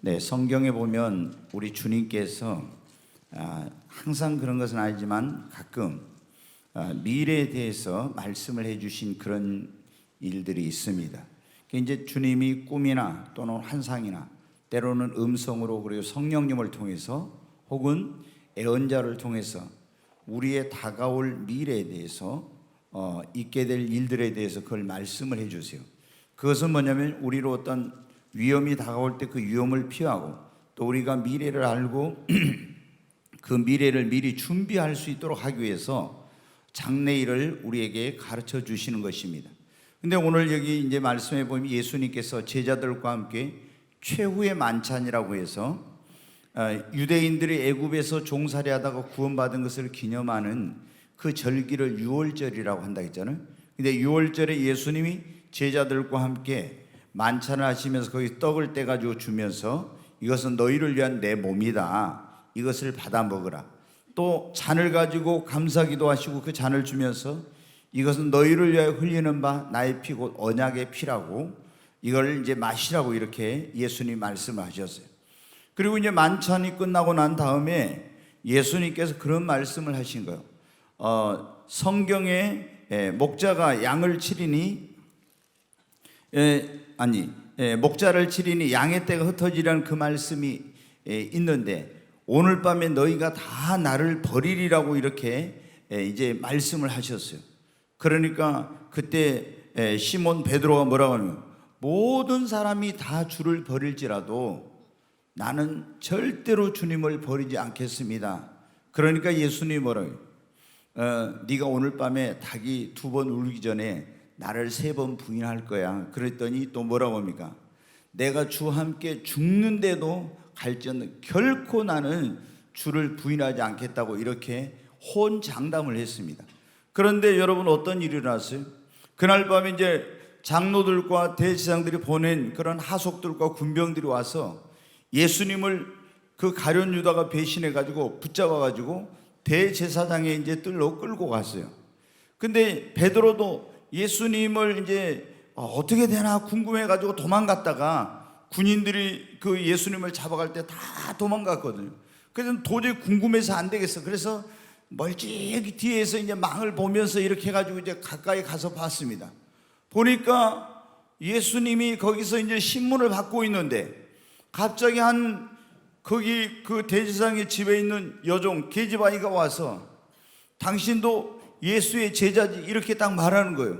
네, 성경에 보면 우리 주님께서 항상 그런 것은 아니지만 가끔 미래에 대해서 말씀을 해주신 그런 일들이 있습니다. 이제 주님이 꿈이나 또는 환상이나 때로는 음성으로 그리고 성령님을 통해서 혹은 예언자를 통해서 우리의 다가올 미래에 대해서 있게 될 일들에 대해서 그걸 말씀을 해주세요. 그것은 뭐냐면 우리로 어떤 위험이 다가올 때 그 위험을 피하고 또 우리가 미래를 알고 그 미래를 미리 준비할 수 있도록 하기 위해서 장래일을 우리에게 가르쳐 주시는 것입니다. 근데 오늘 여기 이제 말씀해 보면 예수님께서 제자들과 함께 최후의 만찬이라고 해서 유대인들이 애굽에서 종살이 하다가 구원받은 것을 기념하는 그 절기를 유월절이라고 한다 했잖아요. 근데 유월절에 예수님이 제자들과 함께 만찬을 하시면서 거기 떡을 떼가지고 주면서 이것은 너희를 위한 내 몸이다, 이것을 받아 먹으라. 또 잔을 가지고 감사기도 하시고 그 잔을 주면서 이것은 너희를 위하여 흘리는 바 나의 피 곧 언약의 피라고 이걸 이제 마시라고 이렇게 예수님 말씀하셨어요. 그리고 이제 만찬이 끝나고 난 다음에 예수님께서 그런 말씀을 하신 거예요. 성경에 목자가 양을 치리니 목자를 치리니 양의 떼가 흩어지라는 그 말씀이 있는데 오늘 밤에 너희가 다 나를 버리리라고 이렇게 이제 말씀을 하셨어요. 그러니까 그때 시몬 베드로가 뭐라고 하냐면 모든 사람이 다 주를 버릴지라도 나는 절대로 주님을 버리지 않겠습니다. 그러니까 예수님이 뭐라고 해요? 네가 오늘 밤에 닭이 2번 울기 전에 나를 3번 부인할 거야. 그랬더니 또 뭐라고 합니까? 내가 주와 함께 죽는데도 갈지언정 결코 나는 주를 부인하지 않겠다고 이렇게 혼장담을 했습니다. 그런데 여러분 어떤 일이 일어났어요? 그날 밤에 이제 장로들과 대제사장들이 보낸 그런 하속들과 군병들이 와서 예수님을 그 가룟 유다가 배신해 가지고 붙잡아 가지고 대제사장의 이제 뜰로 끌고 갔어요. 근데 베드로도 예수님을 이제 어떻게 되나 궁금해 가지고 도망갔다가 군인들이 그 예수님을 잡아갈 때 다 도망갔거든요. 그래서 도저히 궁금해서 안 되겠어. 그래서 멀찍이 뒤에서 이제 망을 보면서 이렇게 해가지고 이제 가까이 가서 봤습니다. 보니까 예수님이 거기서 이제 신문을 받고 있는데 갑자기 거기 그 대제사장의 집에 있는 여종 게지바이가 와서 당신도 예수의 제자지 이렇게 딱 말하는 거예요.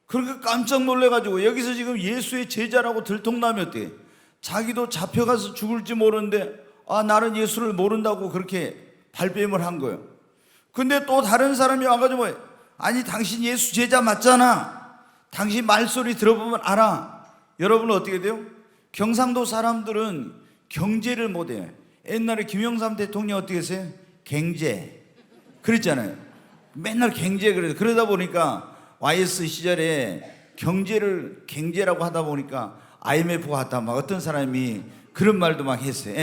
그러니까 깜짝 놀래가지고 여기서 지금 예수의 제자라고 들통나면 자기도 잡혀가서 죽을지 모르는데 나는 예수를 모른다고 그렇게 발뺌을 한 거예요. 근데 또 다른 사람이 와가지고 아니 당신 예수 제자 맞잖아, 당신 말소리 들어보면 알아. 여러분 어떻게 돼요? 경상도 사람들은 경제를 못해요. 옛날에 김영삼 대통령 어떻게 했어요? 갱제 그랬잖아요. 맨날 갱제 그러다 보니까 YS 시절에 경제라고 하다 보니까 IMF 같다 막 어떤 사람이 그런 말도 막 했어요.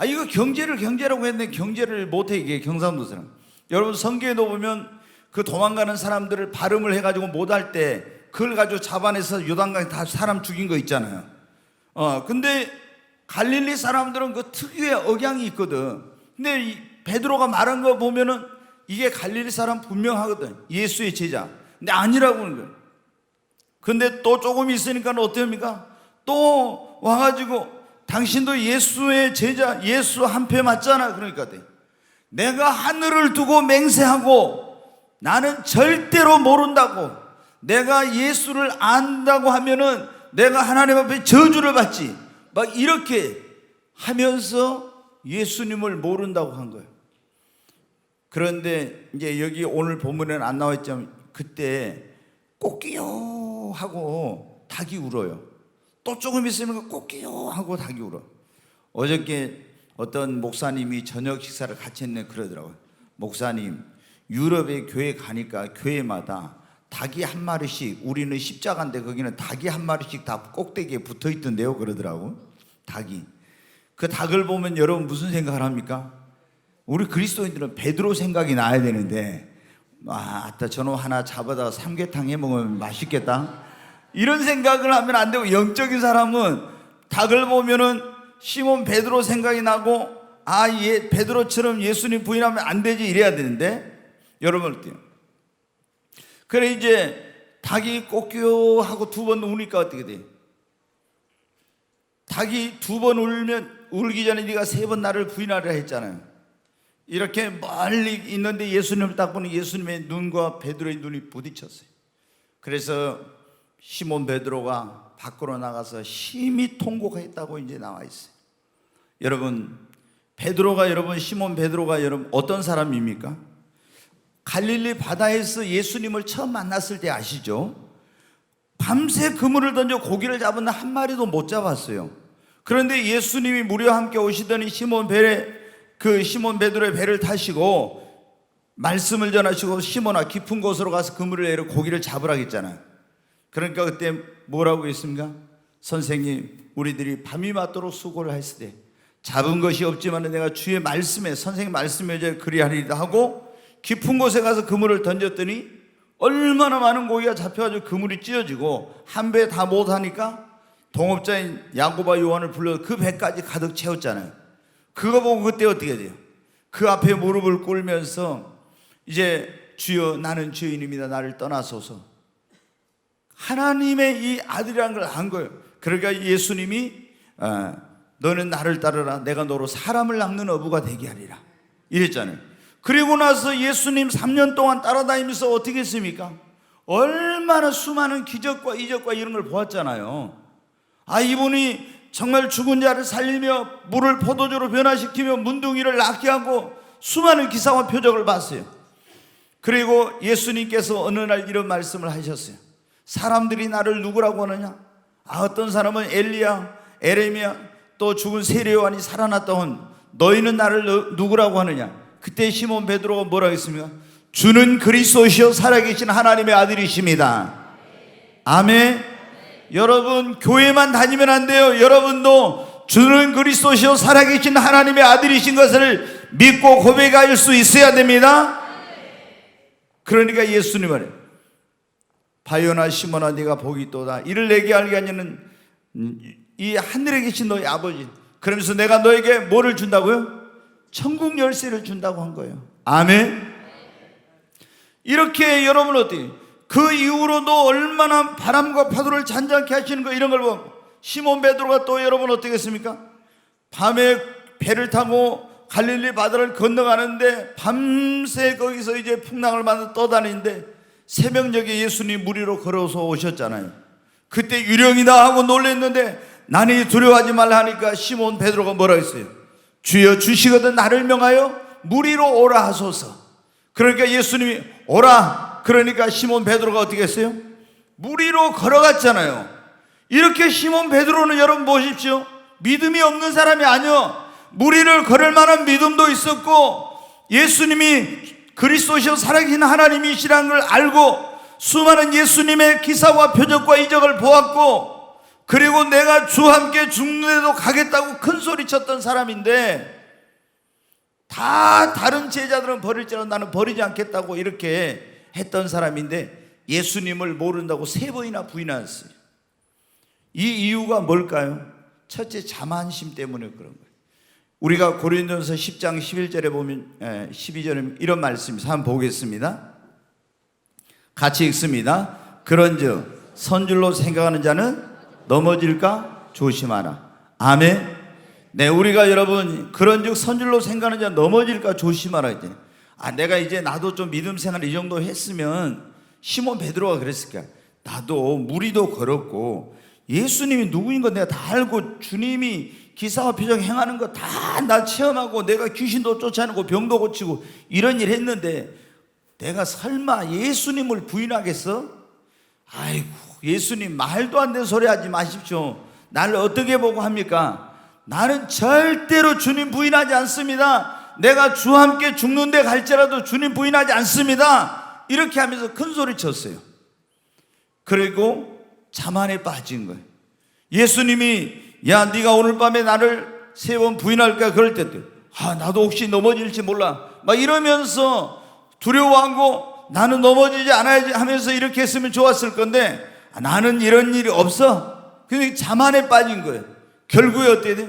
이거 경제라고 했는데 경제를 못해 이게 경상도 사람. 여러분 성경에도 보면 그 도망가는 사람들을 발음을 해가지고 못할 때 그걸 가지고 잡아내서 요단강에 다 사람 죽인 거 있잖아요. 근데 갈릴리 사람들은 그 특유의 억양이 있거든. 근데 이 베드로가 말한 거 보면은 이게 갈릴리 사람 분명하거든. 예수의 제자. 근데 아니라고 하는 거예요. 근데 또 조금 있으니까 어떻습니까? 또 와가지고 당신도 예수의 제자, 예수 한패 맞잖아. 그러니까 내가 하늘을 두고 맹세하고 나는 절대로 모른다고, 내가 예수를 안다고 하면은 내가 하나님 앞에 저주를 받지, 막 이렇게 하면서 예수님을 모른다고 한 거예요. 그런데 이제 여기 오늘 본문에는 안 나와 있지만 그때 꼬끼요 하고 닭이 울어요. 또 조금 있으면 꼬끼요 하고 닭이 울어. 어저께 어떤 목사님이 저녁 식사를 같이 했네 그러더라고요. 목사님, 유럽에 교회 가니까 교회마다 닭이 한 마리씩, 우리는 십자가인데 거기는 닭이 한 마리씩 다 꼭대기에 붙어 있던데요 그러더라고. 닭이. 그 닭을 보면 여러분 무슨 생각을 합니까? 우리 그리스도인들은 베드로 생각이 나야 되는데 저놈 하나 잡아다가 삼계탕 해 먹으면 맛있겠다 이런 생각을 하면 안 되고, 영적인 사람은 닭을 보면은 시몬 베드로 생각이 나고 베드로처럼 예수님 부인하면 안 되지 이래야 되는데 여러분 어때요? 그래 이제 닭이 꼬끼요 하고 2번 우니까 어떻게 돼요? 닭이 2번 울기 전에 네가 3번 나를 부인하라 했잖아요. 이렇게 멀리 있는데 예수님을 딱 보니 예수님의 눈과 베드로의 눈이 부딪혔어요. 그래서 시몬 베드로가 밖으로 나가서 심히 통곡했다고 이제 나와 있어요. 여러분 시몬 베드로가 여러분 어떤 사람입니까? 갈릴리 바다에서 예수님을 처음 만났을 때 아시죠? 밤새 그물을 던져 고기를 잡았는데 한 마리도 못 잡았어요. 그런데 예수님이 무리와 함께 오시더니 시몬 베드로의 배를 타시고 말씀을 전하시고 시몬아 깊은 곳으로 가서 그물을 내려 고기를 잡으라 했잖아요. 그러니까 그때 뭐라고 했습니까? 선생님 우리들이 밤이 맞도록 수고를 했을 때 잡은 것이 없지만 내가 주의 말씀에 선생님 말씀에 이제 그리하리다 하고 깊은 곳에 가서 그물을 던졌더니 얼마나 많은 고기가 잡혀가지고 그물이 찢어지고 한 배 다 못하니까 동업자인 야고보와 요한을 불러 그 배까지 가득 채웠잖아요. 그거 보고 그때 어떻게 돼요? 그 앞에 무릎을 꿇으면서 이제 주여 나는 죄인입니다 나를 떠나소서. 하나님의 이 아들이라는 걸 안 거예요. 그러니까 예수님이 너는 나를 따르라 내가 너로 사람을 낚는 어부가 되게 하리라 이랬잖아요. 그리고 나서 예수님 3년 동안 따라다니면서 어떻게 했습니까? 얼마나 수많은 기적과 이적과 이런 걸 보았잖아요. 이분이 정말 죽은 자를 살리며 물을 포도주로 변화시키며 문둥이를 낫게 하고 수많은 기사와 표적을 봤어요. 그리고 예수님께서 어느 날 이런 말씀을 하셨어요. 사람들이 나를 누구라고 하느냐? 어떤 사람은 엘리야, 에레미야, 또 죽은 세례요한이 살아났다온 너희는 나를 누구라고 하느냐? 그때 시몬 베드로가 뭐라고 했습니까? 주는 그리스도시요 살아계신 하나님의 아들이십니다. 아멘. 여러분 교회만 다니면 안 돼요. 여러분도 주는 그리스도시요 살아계신 하나님의 아들이신 것을 믿고 고백할 수 있어야 됩니다. 그러니까 예수님 말이에요. 바요나 시몬아 네가 복이 있도다. 이를 내게 알게 하냐는 이 하늘에 계신 너희 아버지. 그러면서 내가 너에게 뭐를 준다고요? 천국 열쇠를 준다고 한 거예요. 아멘. 이렇게 여러분 어때요? 그 이후로도 얼마나 바람과 파도를 잔잔케 하시는 거 이런 걸 보면 시몬 베드로가 또 여러분 어떻게 했습니까? 밤에 배를 타고 갈릴리 바다를 건너가는데 밤새 거기서 이제 풍랑을 만나 떠다니는데 새벽녘에 예수님 물 위로 걸어서 오셨잖아요. 그때 유령이다 하고 놀랐는데 나니 두려워하지 말라 하니까 시몬 베드로가 뭐라 했어요? 주여 주시거든 나를 명하여 물 위로 오라 하소서. 그러니까 예수님이 오라. 그러니까 시몬 베드로가 어떻게 했어요? 물 위로 걸어갔잖아요. 이렇게 시몬 베드로는 여러분 보십시오. 믿음이 없는 사람이 아니요. 물 위를 걸을 만한 믿음도 있었고 예수님이 그리스도시요 살아계신 하나님이시라는 걸 알고 수많은 예수님의 기사와 표적과 이적을 보았고 그리고 내가 주와 함께 죽는 데도 가겠다고 큰 소리 쳤던 사람인데 다 다른 제자들은 버릴지라도 나는 버리지 않겠다고 이렇게 했던 사람인데 예수님을 모른다고 3번이나 부인했어요. 이 이유가 뭘까요? 첫째 자만심 때문에 그런 거예요. 우리가 고린도전서 10장 11절에 보면 12절에 이런 말씀이 한번 보겠습니다. 같이 읽습니다. 그런즉 선줄로 생각하는 자는 넘어질까 조심하라. 아멘. 네, 우리가 여러분 그런즉 선줄로 생각하는 자 넘어질까 조심하라 했잖아요. 내가 이제 나도 좀 믿음 생활 이 정도 했으면 시몬 베드로가 그랬을 거야. 나도 무리도 걸었고 예수님이 누구인 거 내가 다 알고 주님이 기사와 표적 행하는 거 다 나 체험하고 내가 귀신도 쫓아내고 병도 고치고 이런 일 했는데 내가 설마 예수님을 부인하겠어? 아이고 예수님 말도 안 되는 소리 하지 마십시오. 나를 어떻게 보고 합니까? 나는 절대로 주님 부인하지 않습니다. 내가 주와 함께 죽는데 갈지라도 주님 부인하지 않습니다. 이렇게 하면서 큰 소리 쳤어요. 그리고 자만에 빠진 거예요. 예수님이 야 네가 오늘 밤에 나를 3번 부인할까 그럴 때도 나도 혹시 넘어질지 몰라 막 이러면서 두려워하고 나는 넘어지지 않아야지 하면서 이렇게 했으면 좋았을 건데 나는 이런 일이 없어. 그냥 자만에 빠진 거예요. 결국에 어떻게 돼요?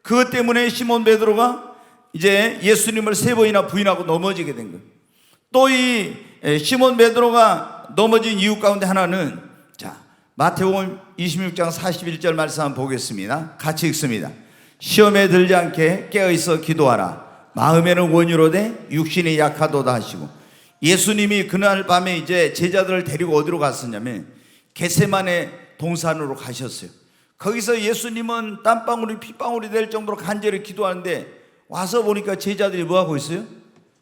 그것 때문에 시몬 베드로가 이제 예수님을 3번이나 부인하고 넘어지게 된 거예요. 또 이 시몬 베드로가 넘어진 이유 가운데 하나는, 자, 마태복음 26장 41절 말씀 한번 보겠습니다. 같이 읽습니다. 시험에 들지 않게 깨어있어 기도하라. 마음에는 원유로되 육신이 약하도다 하시고. 예수님이 그날 밤에 이제 제자들을 데리고 어디로 갔었냐면 겟세마네 동산으로 가셨어요. 거기서 예수님은 땀방울이 핏방울이 될 정도로 간절히 기도하는데 와서 보니까 제자들이 뭐하고 있어요?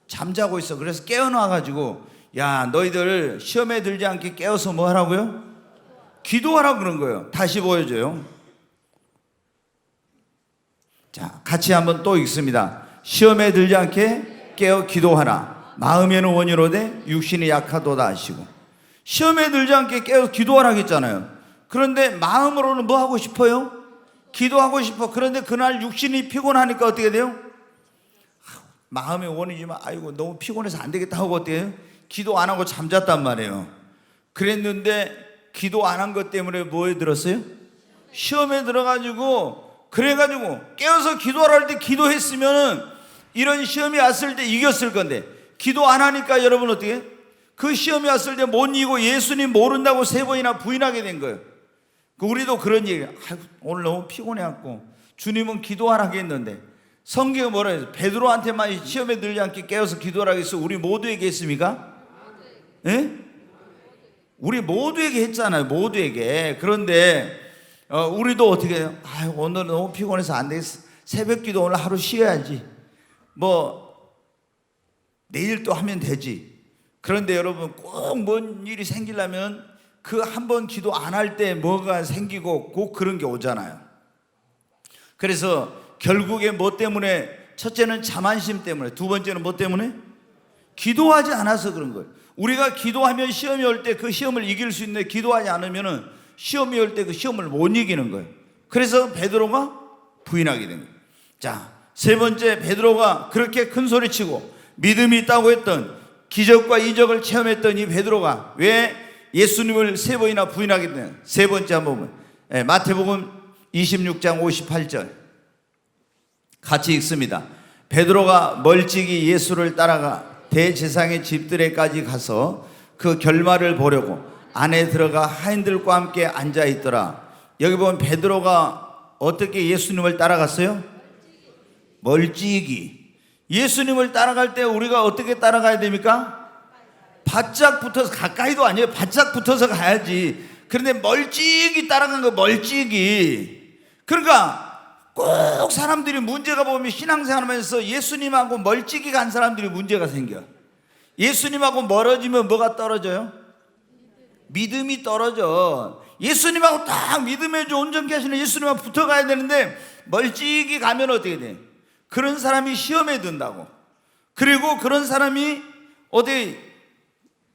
잠자고 있어. 그래서 깨어나가지고, 야, 너희들 시험에 들지 않게 깨어서 뭐 하라고요? 기도하라고 그런 거예요. 다시 보여줘요. 자, 같이 한번 또 읽습니다. 시험에 들지 않게 깨어 기도하라. 마음에는 원이로되 육신이 약하도다 하시고. 시험에 들지 않게 깨어 기도하라고 했잖아요. 그런데 마음으로는 뭐 하고 싶어요? 기도하고 싶어. 그런데 그날 육신이 피곤하니까 어떻게 돼요? 마음의 원이지만 아이고 너무 피곤해서 안 되겠다 하고 어떻게 해요? 기도 안 하고 잠잤단 말이에요. 그랬는데 기도 안 한 것 때문에 뭐에 들었어요? 시험에 들어가지고, 그래가지고 깨어서 기도하라 할 때 기도했으면은 이런 시험이 왔을 때 이겼을 건데, 기도 안 하니까 여러분 어떻게 해요? 그 시험이 왔을 때 못 이기고 예수님 모른다고 3번이나 부인하게 된 거예요. 우리도 그런 얘기예요. 오늘 너무 피곤해갖고 주님은 기도하라고 했는데, 성경에 뭐라 해서 베드로한테만 시험에 들지 않게 깨어서 기도하라고 했어. 우리 모두에게 했습니까? 예? 우리 모두에게 했잖아요. 모두에게. 그런데 우리도 어떻게 해요? 오늘 너무 피곤해서 안 되겠어. 새벽 기도 오늘 하루 쉬어야지. 뭐 내일 또 하면 되지. 그런데 여러분 꼭 뭔 일이 생기려면 그 한 번 기도 안 할 때 뭐가 생기고 꼭 그런 게 오잖아요. 그래서 결국에 뭐 때문에, 첫째는 자만심 때문에, 두 번째는 뭐 때문에? 기도하지 않아서 그런 거예요. 우리가 기도하면 시험이 올 때 그 시험을 이길 수 있는데 기도하지 않으면 시험이 올 때 그 시험을 못 이기는 거예요. 그래서 베드로가 부인하게 된 거예요. 자, 세 번째, 베드로가 그렇게 큰 소리치고 믿음이 있다고 했던, 기적과 이적을 체험했던 이 베드로가 왜 예수님을 3번이나 부인하게 되냐? 세 번째 한번 보면 마태복음 26장 58절 같이 읽습니다. 베드로가 멀찍이 예수를 따라가 대제사장의 집들에까지 가서 그 결말을 보려고 안에 들어가 하인들과 함께 앉아 있더라. 여기 보면 베드로가 어떻게 예수님을 따라갔어요? 멀찍이. 예수님을 따라갈 때 우리가 어떻게 따라가야 됩니까? 바짝 붙어서, 가까이도 아니에요. 바짝 붙어서 가야지. 그런데 멀찍이 따라간 거, 멀찍이. 그러니까 꼭 사람들이 문제가 보면 신앙생활하면서 예수님하고 멀찍이 간 사람들이 문제가 생겨. 예수님하고 멀어지면 뭐가 떨어져요? 믿음이 떨어져. 예수님하고 딱 믿음의 온전케 하시는 예수님하고 붙어가야 되는데 멀찍이 가면 어떻게 돼? 그런 사람이 시험에 든다고. 그리고 그런 사람이 어디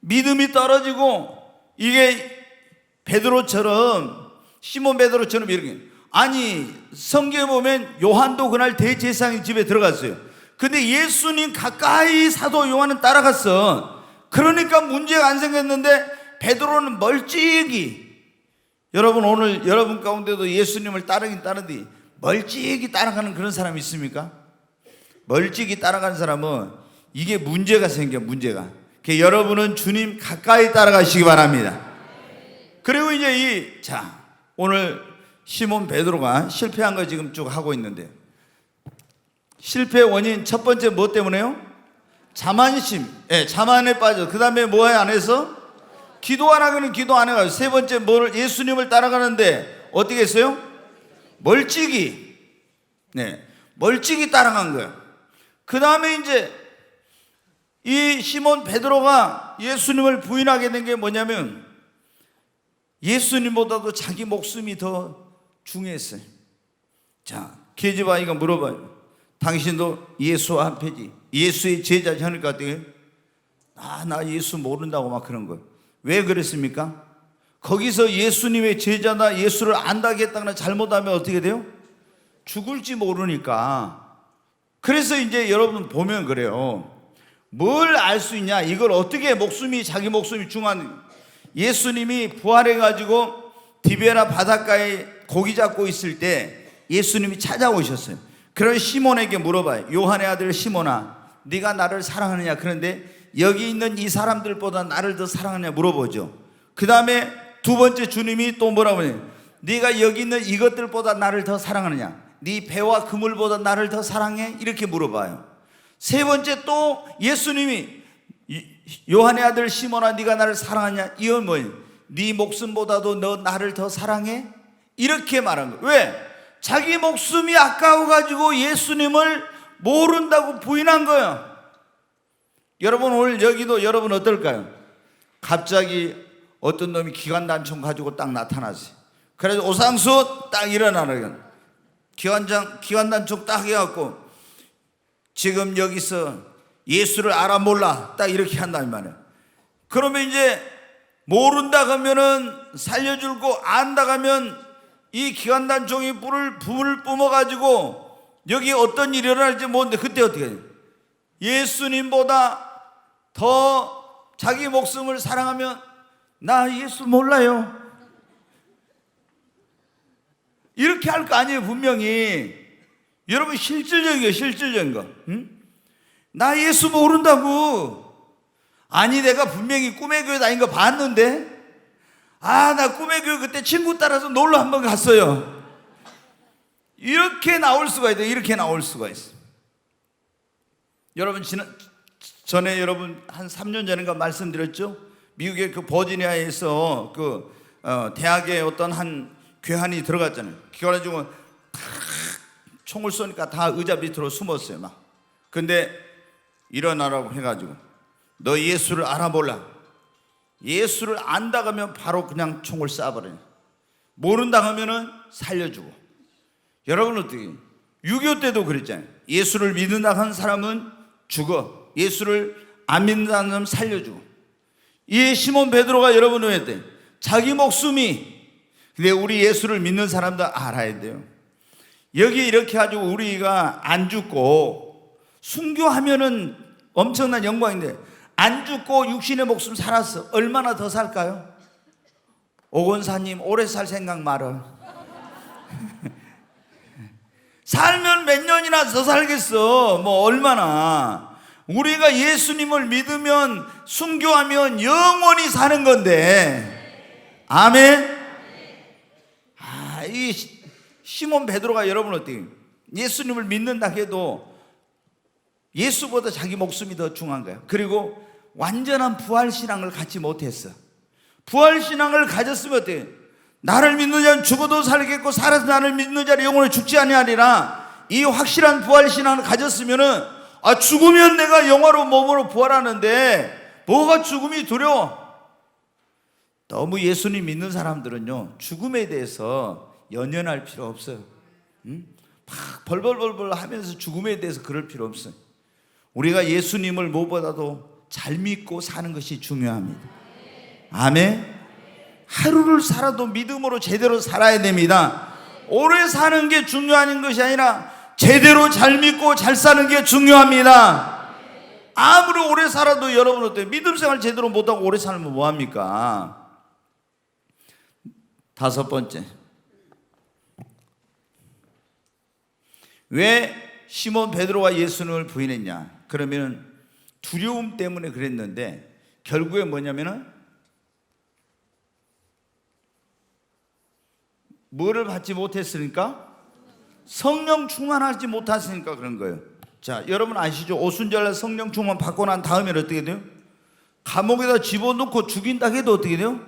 믿음이 떨어지고, 이게 베드로처럼, 시몬 베드로처럼 이렇게, 아니 성경에 보면 요한도 그날 대제사장의 집에 들어갔어요. 근데 예수님 가까이 사도 요한은 따라갔어. 그러니까 문제가 안 생겼는데 베드로는 멀찍이. 여러분 오늘 여러분 가운데도 예수님을 따르긴 따르는데 멀찍이 따라가는 그런 사람이 있습니까? 멀찍이 따라가는 사람은 이게 문제가 생겨. 문제가. 여러분은 주님 가까이 따라가시기 바랍니다. 그리고 이제 오늘 시몬 베드로가 실패한 거 지금 쭉 하고 있는데, 실패의 원인 첫 번째 뭐 때문에요? 자만심. 자만에 빠져. 그 다음에 뭐에 안 해서? 기도 안 하기는 기도 안 해가지고. 세 번째 뭐를, 예수님을 따라가는데 어떻게 했어요? 멀찍이. 멀찍이 따라간 거예요. 그 다음에 이제 이 시몬 베드로가 예수님을 부인하게 된 게 뭐냐면 예수님보다도 자기 목숨이 더 중요했어요. 자, 계집아이가 물어봐요. 당신도 예수와 한패지, 예수의 제자지 하니까 어떻게? 나 예수 모른다고 막 그런 거예요. 왜 그랬습니까? 거기서 예수님의 제자다, 예수를 안다고 했다거나 잘못하면 어떻게 돼요? 죽을지 모르니까. 그래서 이제 여러분 보면 그래요. 뭘 알 수 있냐? 이걸 어떻게 자기 목숨이 중요한, 예수님이 부활해가지고 디베라 바닷가에 고기 잡고 있을 때 예수님이 찾아오셨어요. 그런 시몬에게 물어봐요. 요한의 아들 시몬아, 네가 나를 사랑하느냐? 그런데 여기 있는 이 사람들보다 나를 더 사랑하느냐 물어보죠. 그 다음에 두 번째 주님이 또 뭐라고 해요? 네가 여기 있는 이것들보다 나를 더 사랑하느냐? 네 배와 그물보다 나를 더 사랑해? 이렇게 물어봐요. 세 번째 또 예수님이 요한의 아들 시몬아, 네가 나를 사랑하냐? 이건 뭐예요? 네 목숨보다도 너 나를 더 사랑해? 이렇게 말한 거예요. 왜? 자기 목숨이 아까워가지고 예수님을 모른다고 부인한 거예요. 여러분 오늘 여기도 여러분 어떨까요? 갑자기 어떤 놈이 기관단총 가지고 딱 나타나지. 그래서 오상수 딱 일어나는 기관단총 딱 해갖고 지금 여기서 예수를 알아 몰라 딱 이렇게 한단 말이에요. 그러면 이제 모른다 하면은 살려줄고 안다 하면 이 기관단총이 불을 뿜어가지고 여기 어떤 일이 일어날지 모르는데 그때 어떻게 해요? 예수님보다 더 자기 목숨을 사랑하면 나 예수 몰라요 이렇게 할 거 아니에요. 분명히 여러분 실질적이에요. 실질적인 거. 응? 나 예수 모른다고. 아니 내가 분명히 꿈의 교회 다닌 거 봤는데 나 꿈의 교회 그때 친구 따라서 놀러 한번 갔어요. 이렇게 나올 수가 있어요. 이렇게 나올 수가 있어요. 여러분 전에 여러분 한 3년 전인가 말씀드렸죠. 미국의 그 버지니아에서 그 대학에 어떤 한 괴한이 들어갔잖아요. 그래가지고 총을 쏘니까 다 의자 밑으로 숨었어요. 막. 근데 일어나라고 해가지고 너 예수를 알아볼라. 예수를 안다 하면 바로 그냥 총을 쏴버려요. 모른다 하면은 살려주고. 여러분 어떻게 6.25 때도 그랬잖아요. 예수를 믿는다 하는 사람은 죽어. 예수를 안 믿는다는 사람은 살려주고. 이 시몬 베드로가 여러분 왜 했대? 자기 목숨이. 근데 우리 예수를 믿는 사람도 알아야 돼요. 여기 이렇게 가지고 우리가 안 죽고 순교하면은 엄청난 영광인데 안 죽고 육신의 목숨 살았어. 얼마나 더 살까요? 오건사님 오래 살 생각 말어. 살면 몇 년이나 더 살겠어. 뭐 얼마나. 우리가 예수님을 믿으면 순교하면 영원히 사는 건데. 아멘. 이 시몬 베드로가 여러분 어때요? 예수님을 믿는다 해도 예수보다 자기 목숨이 더 중요한 거야. 그리고 완전한 부활신앙을 갖지 못했어. 부활신앙을 가졌으면 어때요? 나를 믿는 자는 죽어도 살겠고 살아서 나를 믿는 자는 영원히 죽지 아니하리라. 이 확실한 부활신앙을 가졌으면은 죽으면 내가 영화로 몸으로 부활하는데 뭐가 죽음이 두려워? 너무 예수님 믿는 사람들은요 죽음에 대해서 연연할 필요 없어요. 막 벌벌벌벌 하면서 죽음에 대해서 그럴 필요 없어요. 우리가 예수님을 무엇보다도 잘 믿고 사는 것이 중요합니다. 아멘. 하루를 살아도 믿음으로 제대로 살아야 됩니다. 오래 사는 게 중요한 것이 아니라 제대로 잘 믿고 잘 사는 게 중요합니다. 아무리 오래 살아도 여러분 어때요? 믿음 생활 제대로 못하고 오래 살면 뭐합니까? 다섯 번째, 왜 시몬 베드로가 예수님을 부인했냐? 그러면 두려움 때문에 그랬는데 결국에 뭐냐면은 뭐를 받지 못했으니까? 성령 충만하지 못했으니까 그런 거예요. 자, 여러분 아시죠? 오순절날 성령 충만 받고 난 다음에 어떻게 돼요? 감옥에다 집어넣고 죽인다 해도 어떻게 돼요?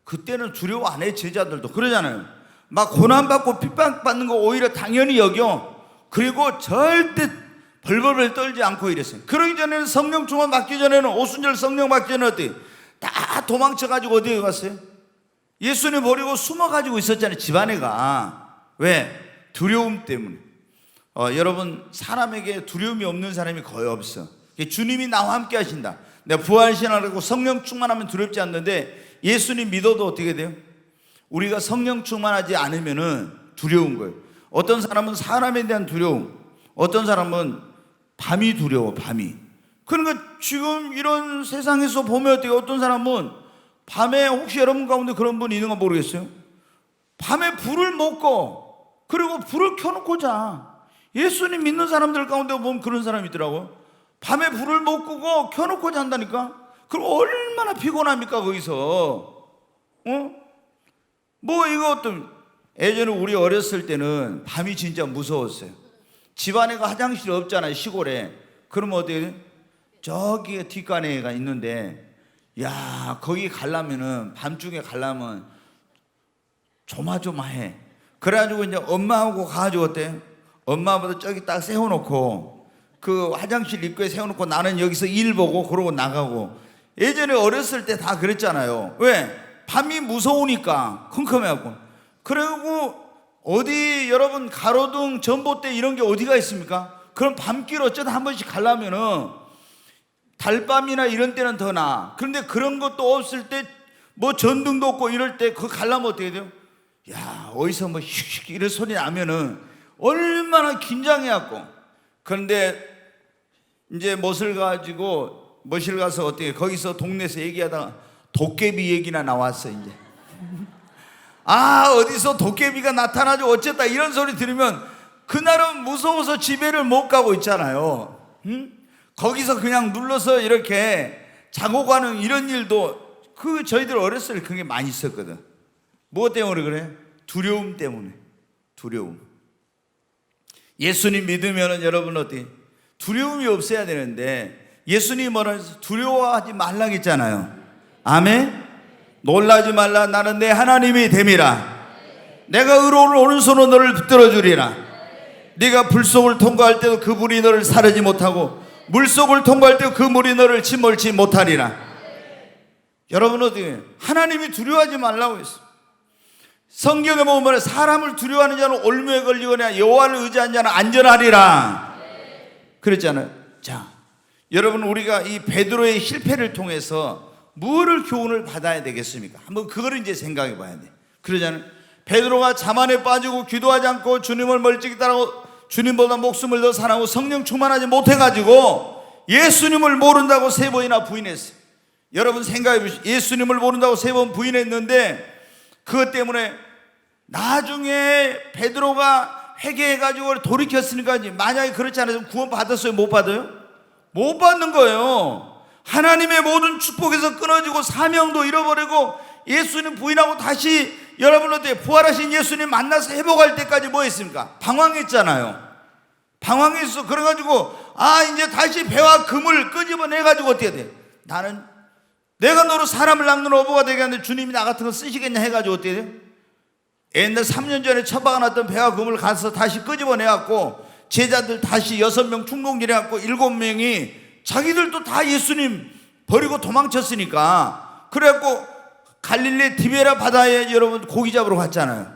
그때는 두려워 안 해. 제자들도 그러잖아요. 막 고난받고 핍박받는 거 오히려 당연히 여겨. 그리고 절대 벌벌벌 떨지 않고 이랬어요. 그러기 전에는 성령 충만 받기 전에는 오순절 성령 받기 전에 어때요? 다 도망쳐가지고 어디에 갔어요? 예수님 버리고 숨어가지고 있었잖아요. 집안에가. 왜? 두려움 때문에. 여러분 사람에게 두려움이 없는 사람이 거의 없어. 주님이 나와 함께 하신다. 내가 부활신앙하고 성령 충만하면 두렵지 않는데 예수님 믿어도 어떻게 돼요? 우리가 성령 충만하지 않으면 두려운 거예요. 어떤 사람은 사람에 대한 두려움, 어떤 사람은 밤이 두려워. 밤이. 그러니까 지금 이런 세상에서 보면 어때요? 어떤 사람은 밤에 혹시 여러분 가운데 그런 분 있는 거 모르겠어요? 밤에 불을 못 꺼. 그리고 불을 켜놓고 자. 예수님 믿는 사람들 가운데 보면 그런 사람이 있더라고. 밤에 불을 못 끄고 켜놓고 잔다니까. 그럼 얼마나 피곤합니까 거기서. 뭐 이거 어떤, 예전에 우리 어렸을 때는 밤이 진짜 무서웠어요. 집안에가 화장실 없잖아요, 시골에. 그러면 어떻게 돼? 저기 뒷간에가 있는데, 야, 거기 가려면은, 밤중에 가려면 조마조마해. 그래가지고 이제 엄마하고 가가지고 어때? 엄마보다 저기 딱 세워놓고, 그 화장실 입구에 세워놓고 나는 여기서 일 보고 그러고 나가고. 예전에 어렸을 때 다 그랬잖아요. 왜? 밤이 무서우니까, 컴컴해갖고. 그리고 어디 여러분 가로등, 전봇대 이런 게 어디가 있습니까? 그럼 밤길 어쩌다 한 번씩 가려면은 달밤이나 이런 때는 더 나아. 그런데 그런 것도 없을 때, 뭐 전등도 없고 이럴 때 그거 가려면 어떻게 돼요? 야, 어디서 뭐 휙휙 이런 소리 나면은 얼마나 긴장해갖고. 그런데 이제 멋을 가서 어떻게 거기서 동네에서 얘기하다가 도깨비 얘기나 나왔어 이제. 아, 어디서 도깨비가 나타나죠 어쨌다 이런 소리 들으면 그날은 무서워서 집에를 못 가고 있잖아요. 거기서 그냥 눌러서 이렇게 자고 가는 이런 일도 저희들 어렸을 때 그게 많이 있었거든. 무엇 때문에 그래? 두려움 때문에. 두려움. 예수님 믿으면은 여러분 어떻게? 두려움이 없어야 되는데 예수님 뭐라서 두려워하지 말라고 했잖아요. 아멘? 놀라지 말라. 나는 내 하나님이 됨이라. 내가 의로운 오른손으로 너를 붙들어 주리라. 네가 불속을 통과할 때도 그 불이 너를 사르지 못하고 물속을 통과할 때도 그 물이 너를 침몰치 못하리라. 여러분 어떻게? 하나님이 두려워하지 말라고 했어. 성경에 보면 사람을 두려워하는 자는 올무에 걸리거나 여호와를 의지하는 자는 안전하리라 그랬잖아요. 자, 여러분 우리가 이 베드로의 실패를 통해서 뭐를 교훈을 받아야 되겠습니까? 한번 그거를 이제 생각해 봐야 돼. 그러잖아요. 베드로가 자만에 빠지고 기도하지 않고 주님을 멀찍이 따라고 주님보다 목숨을 더 사랑하고 성령 충만하지 못해가지고 예수님을 모른다고 3번이나 부인했어요. 여러분 생각해 보시죠. 예수님을 모른다고 3번 부인했는데 그것 때문에 나중에 베드로가 회개해가지고 돌이켰으니까 만약에 그렇지 않아서 구원 받았어요? 못 받아요? 못 받는 거예요. 하나님의 모든 축복에서 끊어지고 사명도 잃어버리고 예수님 부인하고 다시 여러분 어때요? 부활하신 예수님 만나서 회복할 때까지 뭐 했습니까? 방황했잖아요. 방황했어. 그래가지고 이제 다시 배와 금을 끄집어내가지고 어떻게 돼? 나는 내가 너로 사람을 낚는 어부가 되게 하는데 주님이 나 같은 거 쓰시겠냐 해가지고 어떻게 돼? 옛날 3년 전에 처박아 놨던 배와 금을 가서 다시 끄집어내갖고 제자들 다시 6명 충동질해갖고 7명이 자기들도 다 예수님 버리고 도망쳤으니까 그래갖고 갈릴리 디베라 바다에 여러분 고기 잡으러 갔잖아요.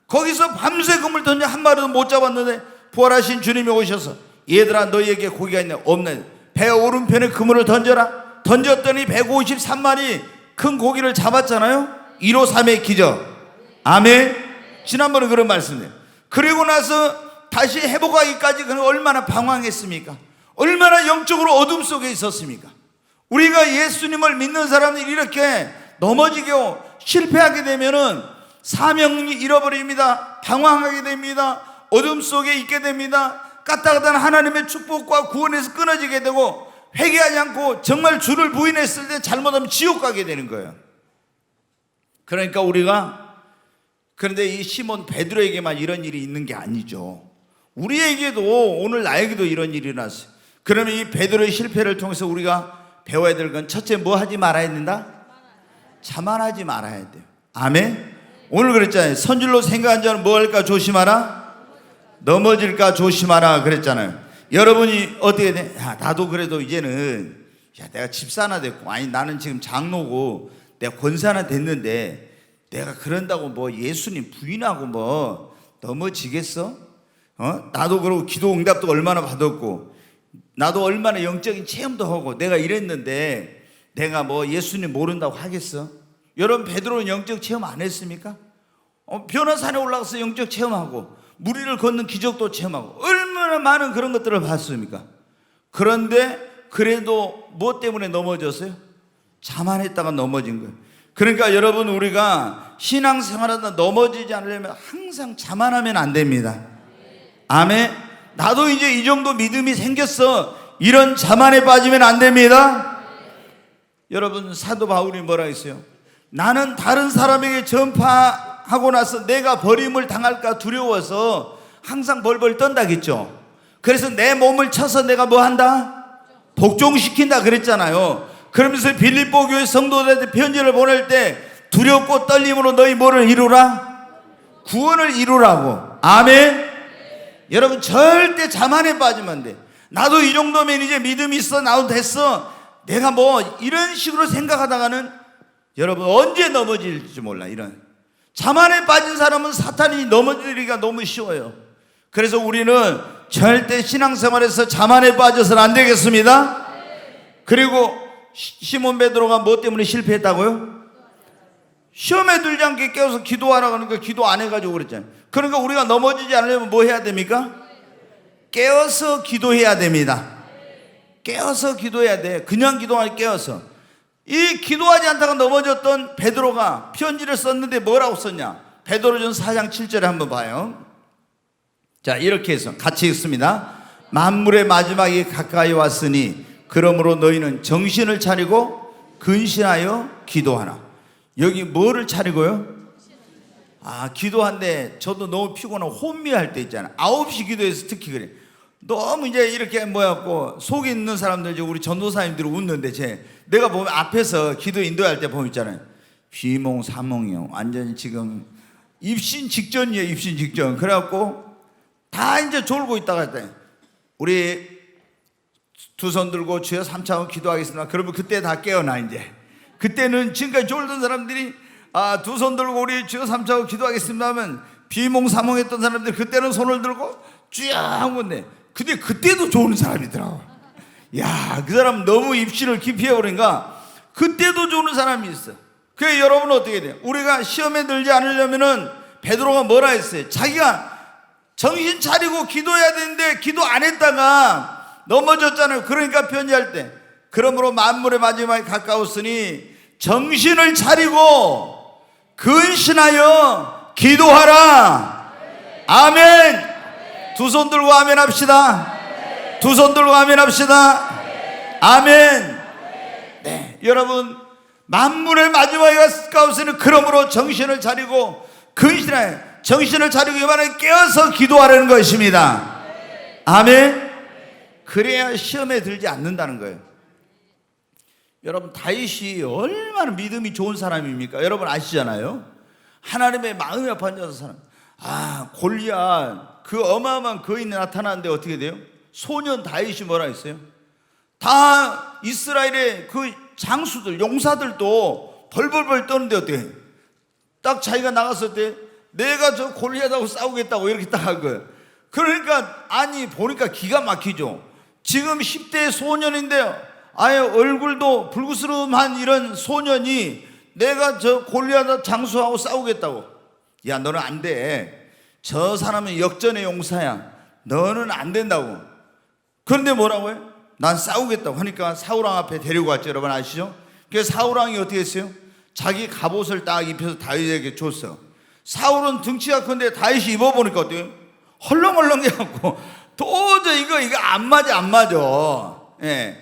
거기서 밤새 금을 던져 한 마리도 못 잡았는데 부활하신 주님이 오셔서 얘들아 너희에게 고기가 있냐? 없네. 배 오른편에 그물을 던져라. 던졌더니 153마리 큰 고기를 잡았잖아요. 1호 3의 기적. 아멘. 지난번에 그런 말씀이에요. 그리고 나서 다시 회복하기까지 그는 얼마나 방황했습니까? 얼마나 영적으로 어둠 속에 있었습니까? 우리가 예수님을 믿는 사람들이 이렇게 넘어지게 실패하게 되면은 사명이 잃어버립니다. 방황하게 됩니다. 어둠 속에 있게 됩니다. 까딱하다는 하나님의 축복과 구원에서 끊어지게 되고 회개하지 않고 정말 주를 부인했을 때 잘못하면 지옥 가게 되는 거예요. 그러니까 우리가 그런데 이 시몬 베드로에게만 이런 일이 있는 게 아니죠. 우리에게도 오늘 나에게도 이런 일이 일어났어요. 그러면 이 베드로의 실패를 통해서 우리가 배워야 될 건 첫째 뭐 하지 말아야 된다? 자만하지 말아야 돼요. 아멘. 오늘 그랬잖아요. 선줄로 생각한 자는 뭐 할까 조심하라? 넘어질까 조심하라 그랬잖아요. 여러분이 어떻게 돼? 야, 나도 그래도 이제는 내가 집사 하나 됐고 나는 지금 장로고 내가 권사 하나 됐는데 내가 그런다고 뭐 예수님 부인하고 뭐 넘어지겠어? 나도 그러고 기도 응답도 얼마나 받았고 나도 얼마나 영적인 체험도 하고 내가 이랬는데 내가 뭐 예수님 모른다고 하겠어? 여러분 베드로는 영적 체험 안 했습니까? 변화산에 올라가서 영적 체험하고 무리를 걷는 기적도 체험하고 얼마나 많은 그런 것들을 봤습니까? 그런데 그래도 뭐 때문에 넘어졌어요? 자만했다가 넘어진 거예요. 그러니까 여러분 우리가 신앙생활하다 넘어지지 않으려면 항상 자만하면 안 됩니다. 아멘. 나도 이제 이 정도 믿음이 생겼어. 이런 자만에 빠지면 안 됩니다. 여러분, 사도 바울이 뭐라 했어요? 나는 다른 사람에게 전파하고 나서 내가 버림을 당할까 두려워서 항상 벌벌 떤다겠죠. 그래서 내 몸을 쳐서 내가 뭐 한다? 복종시킨다 그랬잖아요. 그러면서 빌립보 교회 성도들한테 편지를 보낼 때 두렵고 떨림으로 너희 뭐를 이루라? 구원을 이루라고. 아멘. 여러분, 절대 자만에 빠지면 안 돼. 나도 이 정도면 이제 믿음이 있어, 나도 됐어, 내가 뭐 이런 식으로 생각하다가는 여러분 언제 넘어질지 몰라. 이런 자만에 빠진 사람은 사탄이 넘어지기가 너무 쉬워요. 그래서 우리는 절대 신앙생활에서 자만에 빠져서는 안 되겠습니다. 그리고 시몬 베드로가 뭐 때문에 실패했다고요? 시험에 들지 않게 깨워서 기도하라 그러니까 기도 안 해가지고 그랬잖아요. 그러니까 우리가 넘어지지 않으려면 뭐 해야 됩니까? 깨어서 기도해야 됩니다. 깨어서 기도해야 돼. 그냥 기도하니 깨어서. 이 기도하지 않다가 넘어졌던 베드로가 편지를 썼는데 뭐라고 썼냐? 베드로전 4장 7절에 한번 봐요. 자, 이렇게 해서 같이 읽습니다. 만물의 마지막이 가까이 왔으니 그러므로 너희는 정신을 차리고 근신하여 기도하라. 여기 뭐를 차리고요? 기도한데 저도 너무 피곤하고 혼미할 때 있잖아. 9시 기도해서 특히 그래. 너무 이제 이렇게 뭐였고 속에 있는 사람들, 우리 전도사님들이 웃는데 내가 보면 앞에서 기도 인도할 때 보면 있잖아요. 비몽사몽이요. 완전히 지금 입신 직전이에요. 입신 직전. 그래갖고 다 이제 졸고 있다가 했더니 우리 두 손 들고 주여 3차원 기도하겠습니다. 그러면 그때 다 깨어나. 이제 그때는 지금까지 졸던 사람들이 두 손 들고 우리 주여 3차원 기도하겠습니다 하면 비몽사몽했던 사람들이 그때는 손을 들고 주여 한 건데, 근데 그때도 좋은 사람이더라고. 야, 그 사람 너무 입신을 깊이 해버리니까 그때도 좋은 사람이 있어. 그래, 여러분은 어떻게 돼요? 우리가 시험에 들지 않으려면은 베드로가 뭐라 했어요? 자기가 정신 차리고 기도해야 되는데 기도 안 했다가 넘어졌잖아요. 그러니까 편지할 때 그러므로 만물의 마지막이 가까웠으니 정신을 차리고 근신하여 기도하라. 아멘. 두 손 들고 아멘 합시다. 두 손 들고 아멘 합시다. 아멘. 네, 여러분, 만물의 마지막이 가까웠으니 그러므로 정신을 차리고 근신하여, 정신을 차리고 이 말은 깨어서 기도하라는 것입니다. 아멘. 그래야 시험에 들지 않는다는 거예요. 여러분, 다윗이 얼마나 믿음이 좋은 사람입니까? 여러분 아시잖아요. 하나님의 마음이 아파진 사람. 골리앗 그 어마어마한 거인이 나타나는데 어떻게 돼요? 소년 다윗이 뭐라 했어요? 다 이스라엘의 그 장수들, 용사들도 벌벌벌 떠는데 어떻게 해요? 딱 자기가 나갔을 때 내가 저 골리앗하고 싸우겠다고 이렇게 딱 한 거예요. 그러니까 보니까 기가 막히죠. 지금 10대 소년인데요, 아예 얼굴도 불구스름한 이런 소년이 내가 저 골리앗 장수하고 싸우겠다고. 야, 너는 안 돼. 저 사람은 역전의 용사야. 너는 안 된다고. 그런데 뭐라고 해요? 난 싸우겠다고 하니까 사울왕 앞에 데리고 갔죠. 여러분 아시죠? 그래서 사울왕이 어떻게 했어요? 자기 갑옷을 딱 입혀서 다윗에게 줬어. 사울은 등치가 큰데 다윗이 입어보니까 어때요? 헐렁헐렁해갖고 도저히 이거 안 맞아. 예.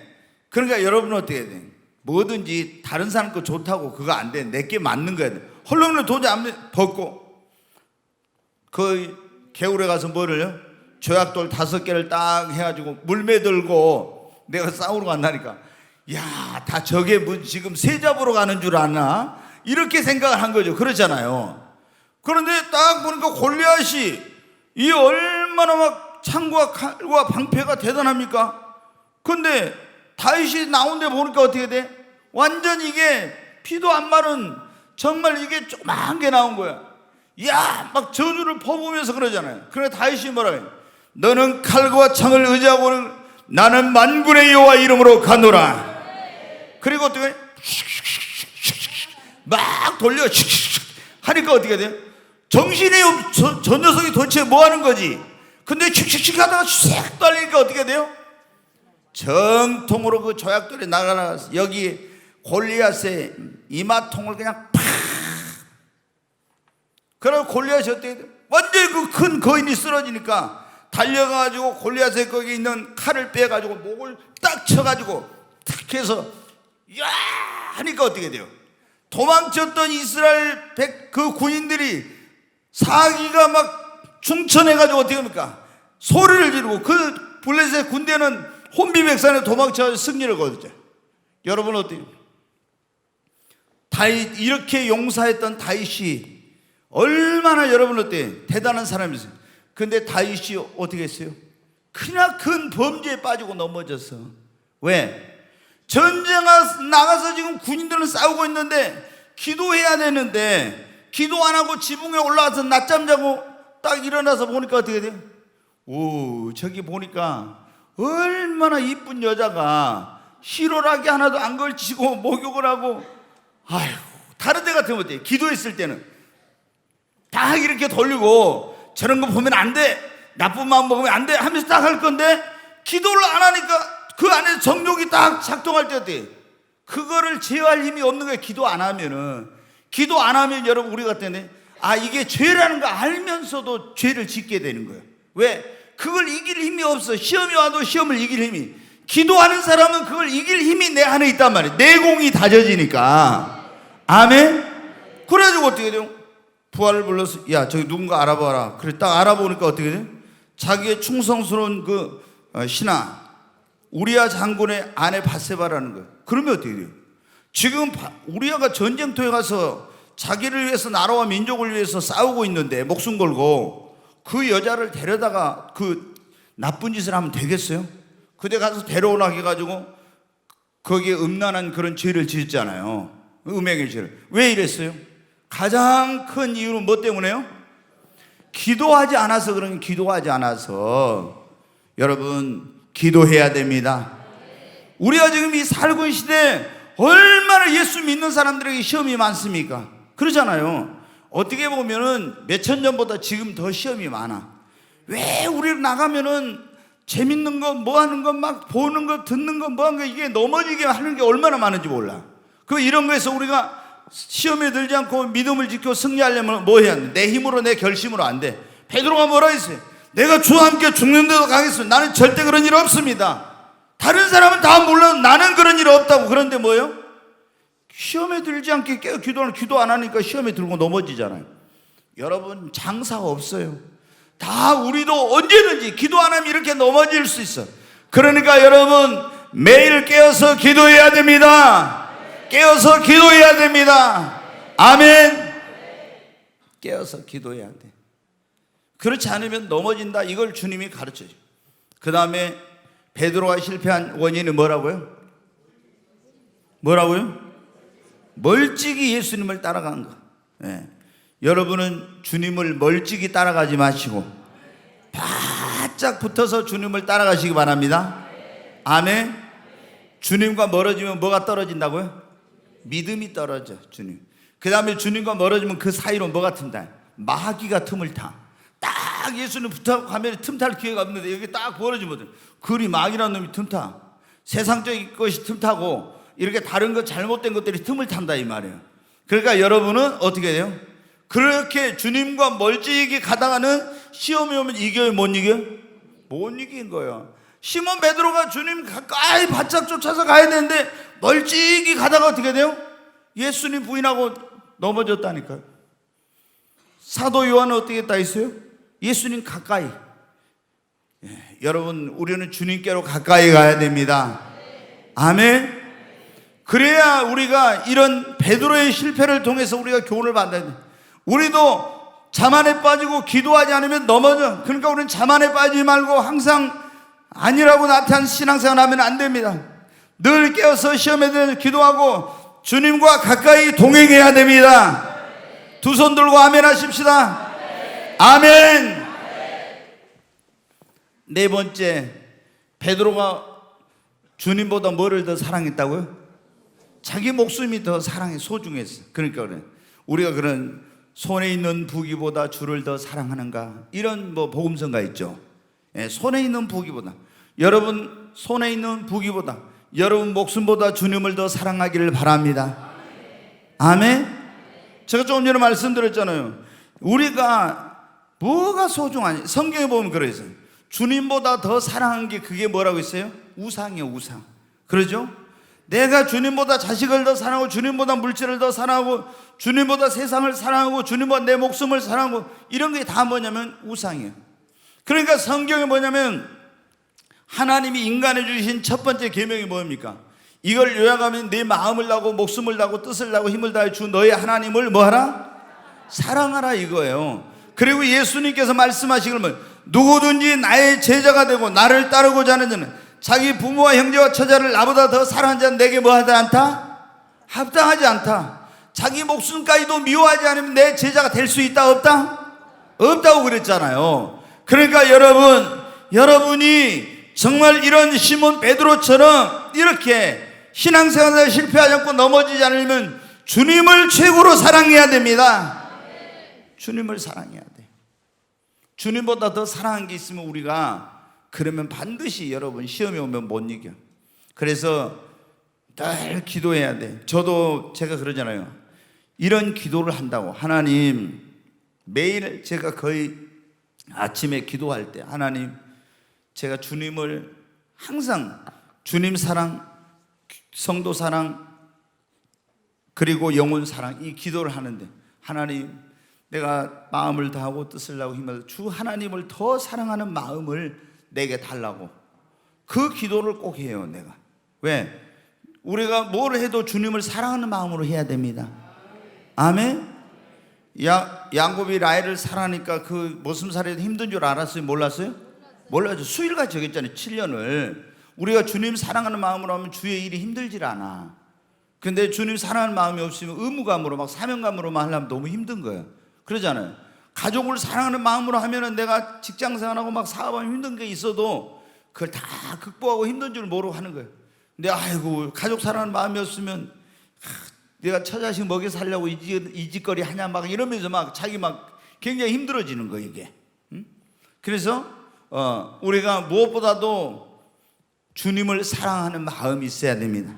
그러니까 여러분은 어떻게 해야 돼? 뭐든지 다른 사람 거 좋다고 그거 안 돼. 내게 맞는 거야 돼. 헐렁헐렁 도저히 안 돼. 벗고 그 개울에 가서 뭐를요? 조약돌 5개를 딱 해가지고 물매 들고 내가 싸우러 간다니까. 야, 다 저게 지금 새 잡으러 가는 줄 아나? 이렇게 생각을 한 거죠. 그렇잖아요. 그런데 딱 보니까 골리앗이 이 얼마나 막 창과 칼과 방패가 대단합니까? 근데 다윗이 나온 데 보니까 어떻게 돼? 완전 이게 피도 안 마른 정말 이게 조그만 게 나온 거야. 야, 막 저주를 퍼부으면서 그러잖아요. 그래 다윗이 뭐라 해요? 너는 칼과 창을 의지하고는 나는 만군의 여호와 이름으로 가노라. 그리고 어떻게 해? 막 돌려 하니까 어떻게 돼요? 정신이 저 녀석이 도대체 뭐 하는 거지? 근데 칙칙칙 하다가 싹 떨리니까 어떻게 돼요? 정통으로 그 조약돌이 나가서 여기 골리앗의 이마통을 그냥 팍. 그러고 골리앗이 어떻게 돼요? 완전히 그 큰 거인이 쓰러지니까 달려가지고 골리앗의 거기 있는 칼을 빼가지고 목을 딱 쳐가지고 탁 해서 야 하니까 어떻게 돼요? 도망쳤던 이스라엘 그 군인들이 사기가 막 충천해가지고 어떻게 합니까? 소리를 지르고 그 블레셋 군대는 혼비백산에 도망쳐서 승리를 거두죠. 여러분 어때요? 다윗, 이렇게 용사했던 다윗이 얼마나 여러분 어때요? 대단한 사람이었어요. 근데 다윗이 어떻게 했어요? 그냥 큰 범죄에 빠지고 넘어졌어. 왜? 전쟁에 나가서 지금 군인들은 싸우고 있는데 기도해야 되는데 기도 안 하고 지붕에 올라가서 낮잠 자고 딱 일어나서 보니까 어떻게 돼요? 오, 저기 보니까 얼마나 이쁜 여자가 희로라기 하나도 안 걸치고 목욕을 하고, 아휴, 다른 데 같으면 어때요? 기도했을 때는 딱 이렇게 돌리고 저런 거 보면 안 돼, 나쁜 마음 먹으면 안 돼 하면서 딱 할 건데 기도를 안 하니까 그 안에 정욕이 딱 작동할 때 어때요? 그거를 제어할 힘이 없는 거예요. 기도 안 하면은. 기도 안 하면 여러분 우리 같은 데 이게 죄라는 거 알면서도 죄를 짓게 되는 거예요. 왜? 그걸 이길 힘이 없어. 시험이 와도 시험을 이길 힘이. 기도하는 사람은 그걸 이길 힘이 내 안에 있단 말이에요. 내공이 다져지니까. 아멘? 그래가지고 어떻게 돼요? 부하를 불러서 야 저기 누군가 알아봐라. 그래 딱 알아보니까 어떻게 돼요? 자기의 충성스러운 그 신하 우리아 장군의 아내 밧세바라는 거예요. 그러면 어떻게 돼요? 지금 우리아가 전쟁터에 가서 자기를 위해서 나라와 민족을 위해서 싸우고 있는데 목숨 걸고 그 여자를 데려다가 그 나쁜 짓을 하면 되겠어요? 그때 가서 데려오라 해가지고 거기에 음란한 그런 죄를 지었잖아요. 음행의 죄를. 왜 이랬어요? 가장 큰 이유는 뭐 때문에요? 기도하지 않아서. 그러니 기도하지 않아서. 여러분 기도해야 됩니다. 우리가 지금 이 살고 있는 시대에 얼마나 예수 믿는 사람들에게 시험이 많습니까? 그러잖아요. 어떻게 보면은 몇천 년보다 지금 더 시험이 많아. 왜 우리 나가면은 재밌는 거 뭐 하는 거 막 보는 거 듣는 거 뭐 하는 거 이게 넘어지게 하는 게 얼마나 많은지 몰라. 그 이런 거에서 우리가 시험에 들지 않고 믿음을 지켜 승리하려면 뭐 해야 돼? 내 힘으로 내 결심으로 안 돼. 베드로가 뭐라 했어요? 내가 주와 함께 죽는 데도 가겠습니다. 나는 절대 그런 일 없습니다. 다른 사람은 다 몰라도 나는 그런 일 없다고. 그런데 뭐예요? 시험에 들지 않게 기도 안 하니까 시험에 들고 넘어지잖아요. 여러분 장사 없어요. 다 우리도 언제든지 기도 안 하면 이렇게 넘어질 수 있어. 그러니까 여러분 매일 깨어서 기도해야 됩니다. 깨어서 기도해야 됩니다. 아멘. 깨어서 기도해야 돼. 그렇지 않으면 넘어진다. 이걸 주님이 가르쳐요. 그 다음에 베드로가 실패한 원인은 뭐라고요? 뭐라고요? 멀찍이 예수님을 따라간 거. 네. 여러분은 주님을 멀찍이 따라가지 마시고 바짝 붙어서 주님을 따라가시기 바랍니다. 아멘. 주님과 멀어지면 뭐가 떨어진다고요? 믿음이 떨어져. 주님. 그 다음에 주님과 멀어지면 그 사이로 뭐가 튼다? 마귀가 틈을 타. 딱 예수님 붙어 가면 틈탈 기회가 없는데 여기 딱 벌어지거든. 그리 마귀라는 놈이 틈타. 세상적인 것이 틈타고 이렇게 다른 것 잘못된 것들이 틈을 탄다 이 말이에요. 그러니까 여러분은 어떻게 돼요? 그렇게 주님과 멀찍이 가다가는 시험이 오면 이겨요? 못 이겨요? 못 이긴 거예요. 시몬 베드로가 주님 가까이 바짝 쫓아서 가야 되는데 멀찍이 가다가 어떻게 돼요? 예수님 부인하고 넘어졌다니까요. 사도 요한은 어떻게 했다 했어요? 예수님 가까이. 여러분 우리는 주님께로 가까이 가야 됩니다. 아멘. 그래야 우리가 이런 베드로의 실패를 통해서 우리가 교훈을 받아야 돼. 우리도 자만에 빠지고 기도하지 않으면 넘어져. 그러니까 우리는 자만에 빠지지 말고 항상 아니라고 나타난 신앙생활 하면 안 됩니다. 늘 깨어서 시험에 대해서 기도하고 주님과 가까이 동행해야 됩니다. 두 손 들고 아멘 하십시다. 아멘. 네 번째, 베드로가 주님보다 뭐를 더 사랑했다고요? 자기 목숨이 더 사랑해 소중했어. 그러니까 그래. 우리가 그런 손에 있는 부귀보다 주를 더 사랑하는가 이런 뭐 복음서가 있죠. 예, 손에 있는 부귀보다 여러분 손에 있는 부귀보다 여러분 목숨보다 주님을 더 사랑하기를 바랍니다. 아멘. 제가 조금 전에 말씀드렸잖아요. 우리가 뭐가 소중하니? 성경에 보면 그러있어요. 주님보다 더 사랑한 게 그게 뭐라고 했어요? 우상이요, 우상. 그러죠? 내가 주님보다 자식을 더 사랑하고, 주님보다 물질을 더 사랑하고, 주님보다 세상을 사랑하고, 주님보다 내 목숨을 사랑하고, 이런 게 다 뭐냐면 우상이에요. 그러니까 성경에 뭐냐면 하나님이 인간에 주신 첫 번째 계명이 뭡니까? 이걸 요약하면 내 마음을 다하고 목숨을 다하고 뜻을 다하고 힘을 다해 주 너의 하나님을 뭐하라? 사랑하라, 이거예요. 그리고 예수님께서 말씀하시길 뭐 누구든지 나의 제자가 되고 나를 따르고자 하는 자는 자기 부모와 형제와 처자를 나보다 더 사랑하는 자는 내게 뭐하지 않다? 합당하지 않다. 자기 목숨까지도 미워하지 않으면 내 제자가 될 수 있다, 없다? 없다고 그랬잖아요. 그러니까 여러분이 정말 이런 시몬 베드로처럼 이렇게 신앙생활에 실패하지 않고 넘어지지 않으면 주님을 최고로 사랑해야 됩니다. 주님을 사랑해야 돼. 주님보다 더 사랑한 게 있으면 우리가 그러면 반드시 여러분 시험이 오면 못 이겨. 그래서 늘 기도해야 돼. 저도 제가 그러잖아요. 이런 기도를 한다고. 하나님, 매일 제가 거의 아침에 기도할 때 하나님, 제가 주님을 항상 주님 사랑, 성도 사랑, 그리고 영혼 사랑, 이 기도를 하는데 하나님, 내가 마음을 다하고 뜻을 다하고 힘을 다하고 주 하나님을 더 사랑하는 마음을 내게 달라고 그 기도를 꼭 해요. 내가 왜? 우리가 뭘 해도 주님을 사랑하는 마음으로 해야 됩니다. 아멘. 야곱이 라헬을 사랑하니까 그 모슴살이도 힘든 줄 알았어요? 몰랐어요? 몰랐죠. 수일같이 적였잖아요. 7년을. 우리가 주님 사랑하는 마음으로 하면 주의 일이 힘들질 않아. 근데 주님 사랑하는 마음이 없으면 의무감으로 막 사명감으로만 하려면 너무 힘든 거예요. 그러잖아요. 가족을 사랑하는 마음으로 하면은 내가 직장 생활하고 막 사업하면 힘든 게 있어도 그걸 다 극복하고 힘든 줄 모르고 하는 거예요. 근데 아이고, 가족 사랑하는 마음이 없으면 내가 처자식 먹여 살려고 이 짓거리 하냐 막 이러면서 막 자기 막 굉장히 힘들어지는 거예요, 이게. 그래서 우리가 무엇보다도 주님을 사랑하는 마음이 있어야 됩니다.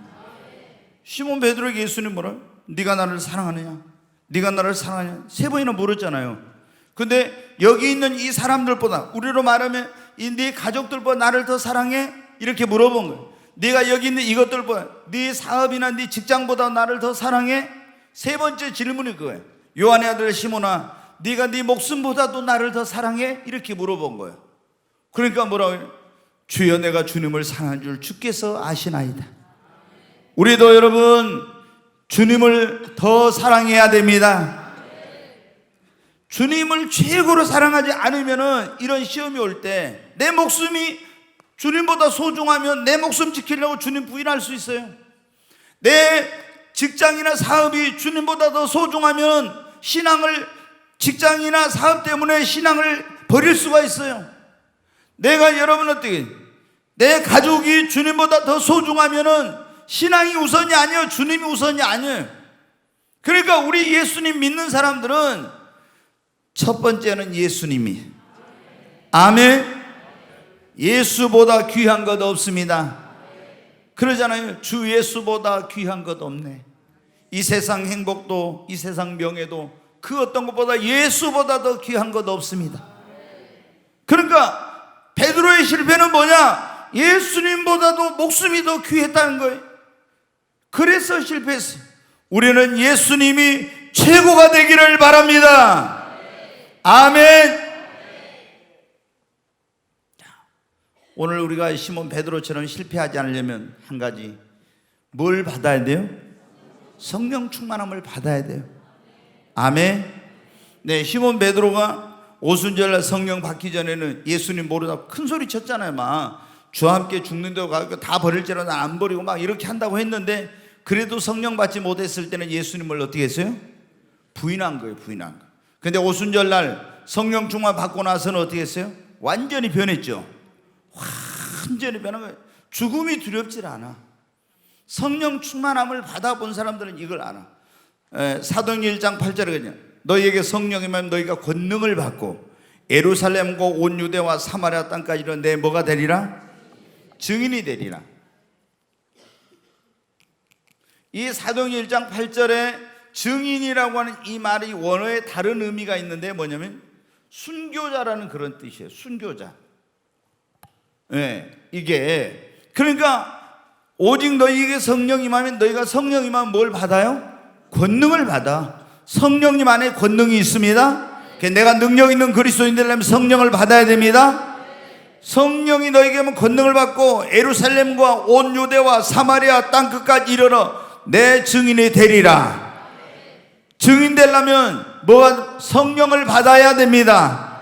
시몬 베드로에게 예수님 뭐라? 네가 나를 사랑하느냐? 네가 나를 사랑하냐? 3번이나 물었잖아요. 근데 여기 있는 이 사람들보다, 우리로 말하면 이 네 가족들보다 나를 더 사랑해? 이렇게 물어본 거예요. 네가 여기 있는 이것들보다, 네 사업이나 네 직장보다 나를 더 사랑해? 3번째 질문이 그거예요. 요한의 아들 시몬아, 네가 네 목숨보다도 나를 더 사랑해? 이렇게 물어본 거예요. 그러니까 뭐라고 해요? 주여, 내가 주님을 사랑한 줄 주께서 아시나이다. 우리도 여러분 주님을 더 사랑해야 됩니다. 주님을 최고로 사랑하지 않으면 이런 시험이 올 때 내 목숨이 주님보다 소중하면 내 목숨 지키려고 주님 부인할 수 있어요. 내 직장이나 사업이 주님보다 더 소중하면 신앙을, 직장이나 사업 때문에 신앙을 버릴 수가 있어요. 내가 여러분 어떻게, 내 가족이 주님보다 더 소중하면은 신앙이 우선이 아니에요. 주님이 우선이 아니에요. 그러니까 우리 예수님 믿는 사람들은 첫 번째는 예수님이, 아멘. 예수보다 귀한 것 없습니다. 그러잖아요. 주 예수보다 귀한 것 없네. 이 세상 행복도 이 세상 명예도 그 어떤 것보다 예수보다 더 귀한 것 없습니다. 그러니까 베드로의 실패는 뭐냐? 예수님보다도 목숨이 더 귀했다는 거예요. 그래서 실패했어요. 우리는 예수님이 최고가 되기를 바랍니다. 아멘. 오늘 우리가 시몬 베드로처럼 실패하지 않으려면 한 가지, 뭘 받아야 돼요? 성령 충만함을 받아야 돼요. 아멘. 네, 시몬 베드로가 오순절날 성령 받기 전에는 예수님 모르다고 큰 소리 쳤잖아요. 막 주와 함께 죽는다고 가고 다 버릴지라도 안 버리고 막 이렇게 한다고 했는데, 그래도 성령 받지 못했을 때는 예수님을 어떻게 했어요? 부인한 거예요. 부인한 거. 근데 오순절날 성령 충만 받고 나서는 어떻게 했어요? 완전히 변했죠. 완전히 변한 거예요. 죽음이 두렵질 않아. 성령 충만함을 받아본 사람들은 이걸 알아. 사도행전 1장 8절에 그냥 너희에게 성령이 임하면 너희가 권능을 받고 예루살렘과 온 유대와 사마리아 땅까지 이런 내 뭐가 되리라? 증인이 되리라. 이 사도행전 1장 8절에 증인이라고 하는 이 말이 원어에 다른 의미가 있는데 뭐냐면 순교자라는 그런 뜻이에요. 순교자. 예, 이게 그러니까 오직 너희에게 성령이 임하면 너희가 성령 임하면 뭘 받아요? 권능을 받아. 성령님 안에 권능이 있습니다. 내가 능력 있는 그리스도인 되려면 성령을 받아야 됩니다. 성령이 너에게 오면 권능을 받고 예루살렘과 온 유대와 사마리아 땅끝까지 이르러 내 증인이 되리라. 증인 되려면 뭐가? 성령을 받아야 됩니다.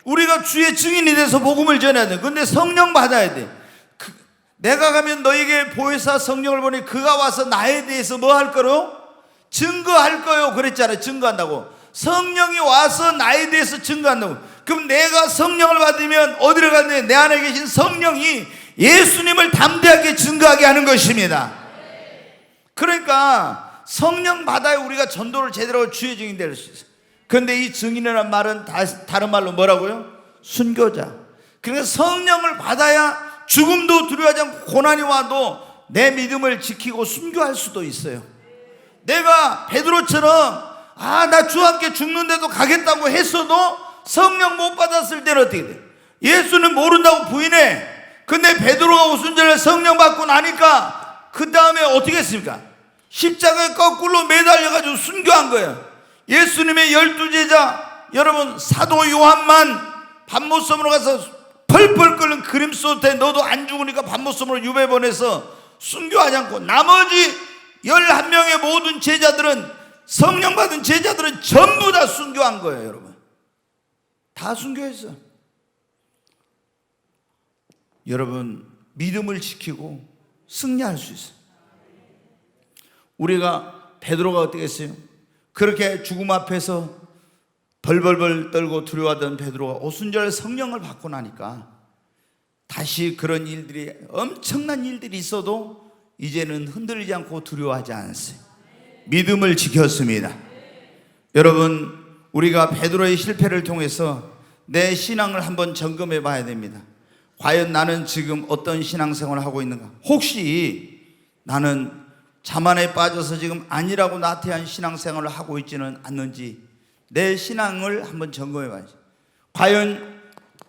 우리가 주의 증인이 돼서 복음을 전해야 돼. 근데 성령 받아야 돼. 내가 가면 너에게 보혜사 성령을 보내 그가 와서 나에 대해서 뭐 할 거로? 증거할 거요. 그랬잖아요. 증거한다고. 성령이 와서 나에 대해서 증거한다고. 그럼 내가 성령을 받으면 어디로 갔는데 내 안에 계신 성령이 예수님을 담대하게 증거하게 하는 것입니다. 그러니까 성령 받아야 우리가 전도를 제대로 주의 증인 될 수 있어요. 그런데 이 증인이라는 말은 다른 말로 뭐라고요? 순교자. 그러니까 성령을 받아야 죽음도 두려워하지 않고 고난이 와도 내 믿음을 지키고 순교할 수도 있어요. 내가 베드로처럼 나 주와 함께 죽는데도 가겠다고 했어도 성령 못 받았을 때는 어떻게 돼? 예수는 모른다고 부인해. 근데 베드로가 오순절에 성령 받고 나니까 그 다음에 어떻게 했습니까? 십자가에 거꾸로 매달려가지고 순교한 거예요. 예수님의 12제자 여러분 사도 요한만 밤모섬으로 가서 펄펄 끓는 그림 쏟에 너도 안 죽으니까 밤모섬으로 유배 보내서 순교하지 않고 나머지 11명의 모든 제자들은 성령 받은 제자들은 전부 다 순교한 거예요. 여러분 다 순교했어. 여러분 믿음을 지키고 승리할 수 있어요. 우리가 베드로가 어떻게 했어요? 그렇게 죽음 앞에서 벌벌벌 떨고 두려워하던 베드로가 오순절 성령을 받고 나니까 다시 그런 일들이 엄청난 일들이 있어도 이제는 흔들리지 않고 두려워하지 않았어요. 믿음을 지켰습니다. 여러분 우리가 베드로의 실패를 통해서 내 신앙을 한번 점검해 봐야 됩니다. 과연 나는 지금 어떤 신앙생활을 하고 있는가? 혹시 나는 자만에 빠져서 지금 아니라고 나태한 신앙생활을 하고 있지는 않는지 내 신앙을 한번 점검해 봐야지. 과연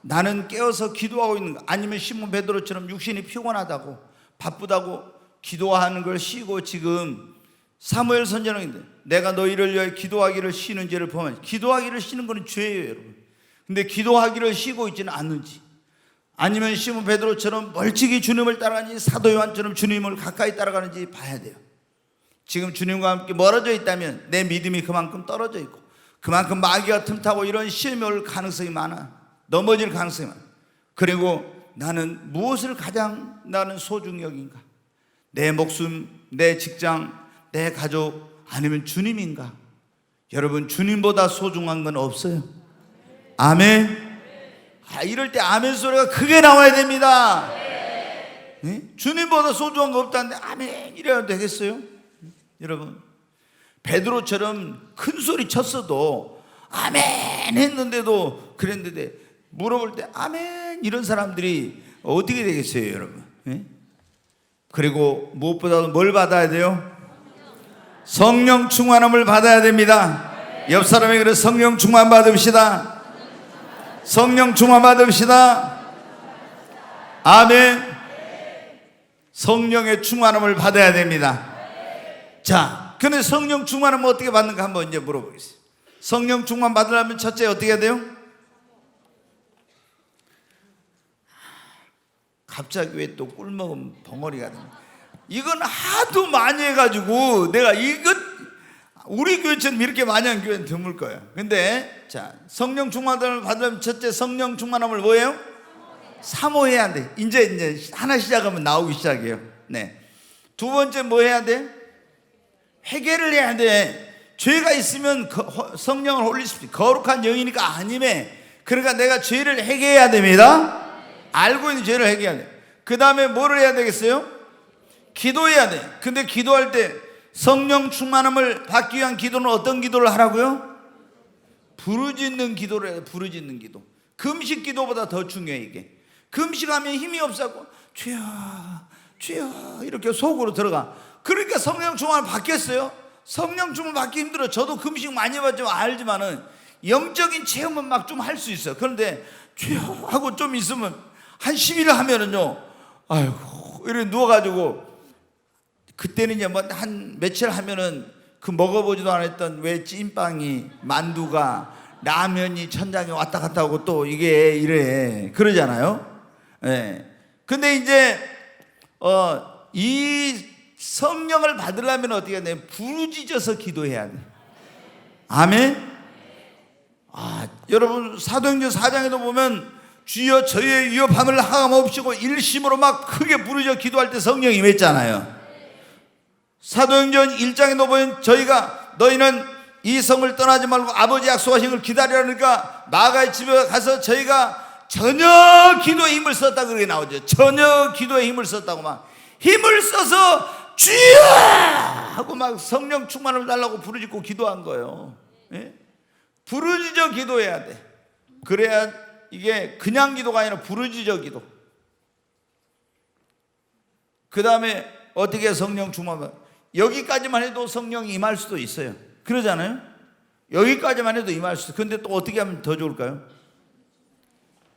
나는 깨어서 기도하고 있는가? 아니면 시몬 베드로처럼 육신이 피곤하다고 바쁘다고 기도하는 걸 쉬고 지금 사무엘 선지자인데 내가 너희를 위하여 기도하기를 쉬는지를 보면 기도하기를 쉬는 것은 죄예요. 여러분 근데 기도하기를 쉬고 있지는 않는지 아니면 시몬 베드로처럼 멀찍이 주님을 따라가는지 사도 요한처럼 주님을 가까이 따라가는지 봐야 돼요. 지금 주님과 함께 멀어져 있다면 내 믿음이 그만큼 떨어져 있고 그만큼 마귀가 틈타고 이런 시험이 올 가능성이 많아. 넘어질 가능성이 많아. 그리고 나는 무엇을 가장 나는 소중히 여긴가? 내 목숨, 내 직장, 내 가족 아니면 주님인가? 여러분 주님보다 소중한 건 없어요. 아멘. 이럴 때 아멘 소리가 크게 나와야 됩니다. 네? 주님보다 소중한 거 없다는데 아멘 이래야 되겠어요? 여러분 베드로처럼 큰 소리 쳤어도 아멘 했는데도 그랬는데 물어볼 때 아멘 이런 사람들이 어떻게 되겠어요 여러분? 네? 그리고 무엇보다도 뭘 받아야 돼요? 성령 충만함을 받아야 됩니다. 옆 사람에게 그래 성령 충만 받읍시다. 성령 충만 받읍시다. 아멘. 성령의 충만함을 받아야 됩니다. 자, 근데 성령 충만함을 어떻게 받는가 한번 이제 물어보겠습니다. 성령 충만 받으려면 첫째 어떻게 해야 돼요? 갑자기 왜 또 꿀 먹으면 벙어리가 됩니까? 이건 하도 많이 해가지고 내가 우리 교회처럼 이렇게 많이 한 교회는 드물 거예요. 근데 자 성령 충만함을 받으려면 첫째 성령 충만함을 뭐예요? 사모해야 돼. 이제 하나 시작하면 나오기 시작해요. 네. 두 번째 뭐 해야 돼? 회개를 해야 돼. 죄가 있으면 성령을 홀리스피릿 거룩한 영이니까 아님에 그러니까 내가 죄를 회개해야 됩니다. 알고 있는 죄를 회개해야 돼. 그 다음에 뭐를 해야 되겠어요? 기도해야 돼. 근데 기도할 때 성령 충만함을 받기 위한 기도는 어떤 기도를 하라고요? 부르짖는 기도를 해요. 부르짖는 기도. 금식 기도보다 더 중요해 이게. 금식하면 힘이 없어서 주여 주여 이렇게 속으로 들어가. 그러니까 성령 충만을 받겠어요? 성령 충만 받기 힘들어. 저도 금식 많이 해봤지만 알지만은 영적인 체험은 막 좀 할 수 있어요. 그런데 주여 하고 좀 있으면 한 10일 하면은요, 아이고, 이렇게 누워가지고, 그때는 이제 뭐 한 며칠 하면은 그 먹어보지도 않았던 왜 찐빵이, 만두가, 라면이 천장에 왔다 갔다 하고 또 이게 이래. 그러잖아요. 예. 근데 이제, 이 성령을 받으려면 어떻게 해야 돼? 부르짖어서 기도해야 돼. 아멘? 여러분, 사도행전 4장에도 보면 주여 저희의 위협함을 하감없이고 일심으로 막 크게 부르짖어 기도할 때 성령이 임했잖아요. 사도행전 1장에도 보면 너희는 이 성을 떠나지 말고 아버지 약속하신 걸 기다리라니까 마가의 집에 가서 저희가 전혀 기도에 힘을 썼다 그렇게 나오죠. 전혀 기도에 힘을 썼다고 막 힘을 써서 주여 하고 막 성령 충만을 달라고 부르짖고 기도한 거예요. 예? 부르짖어 기도해야 돼. 그래야 이게 그냥 기도가 아니라 부르짖어 기도. 그 다음에 어떻게 성령 충만을, 여기까지만 해도 성령이 임할 수도 있어요. 그러잖아요. 여기까지만 해도 임할 수 있어요. 근데 또 어떻게 하면 더 좋을까요?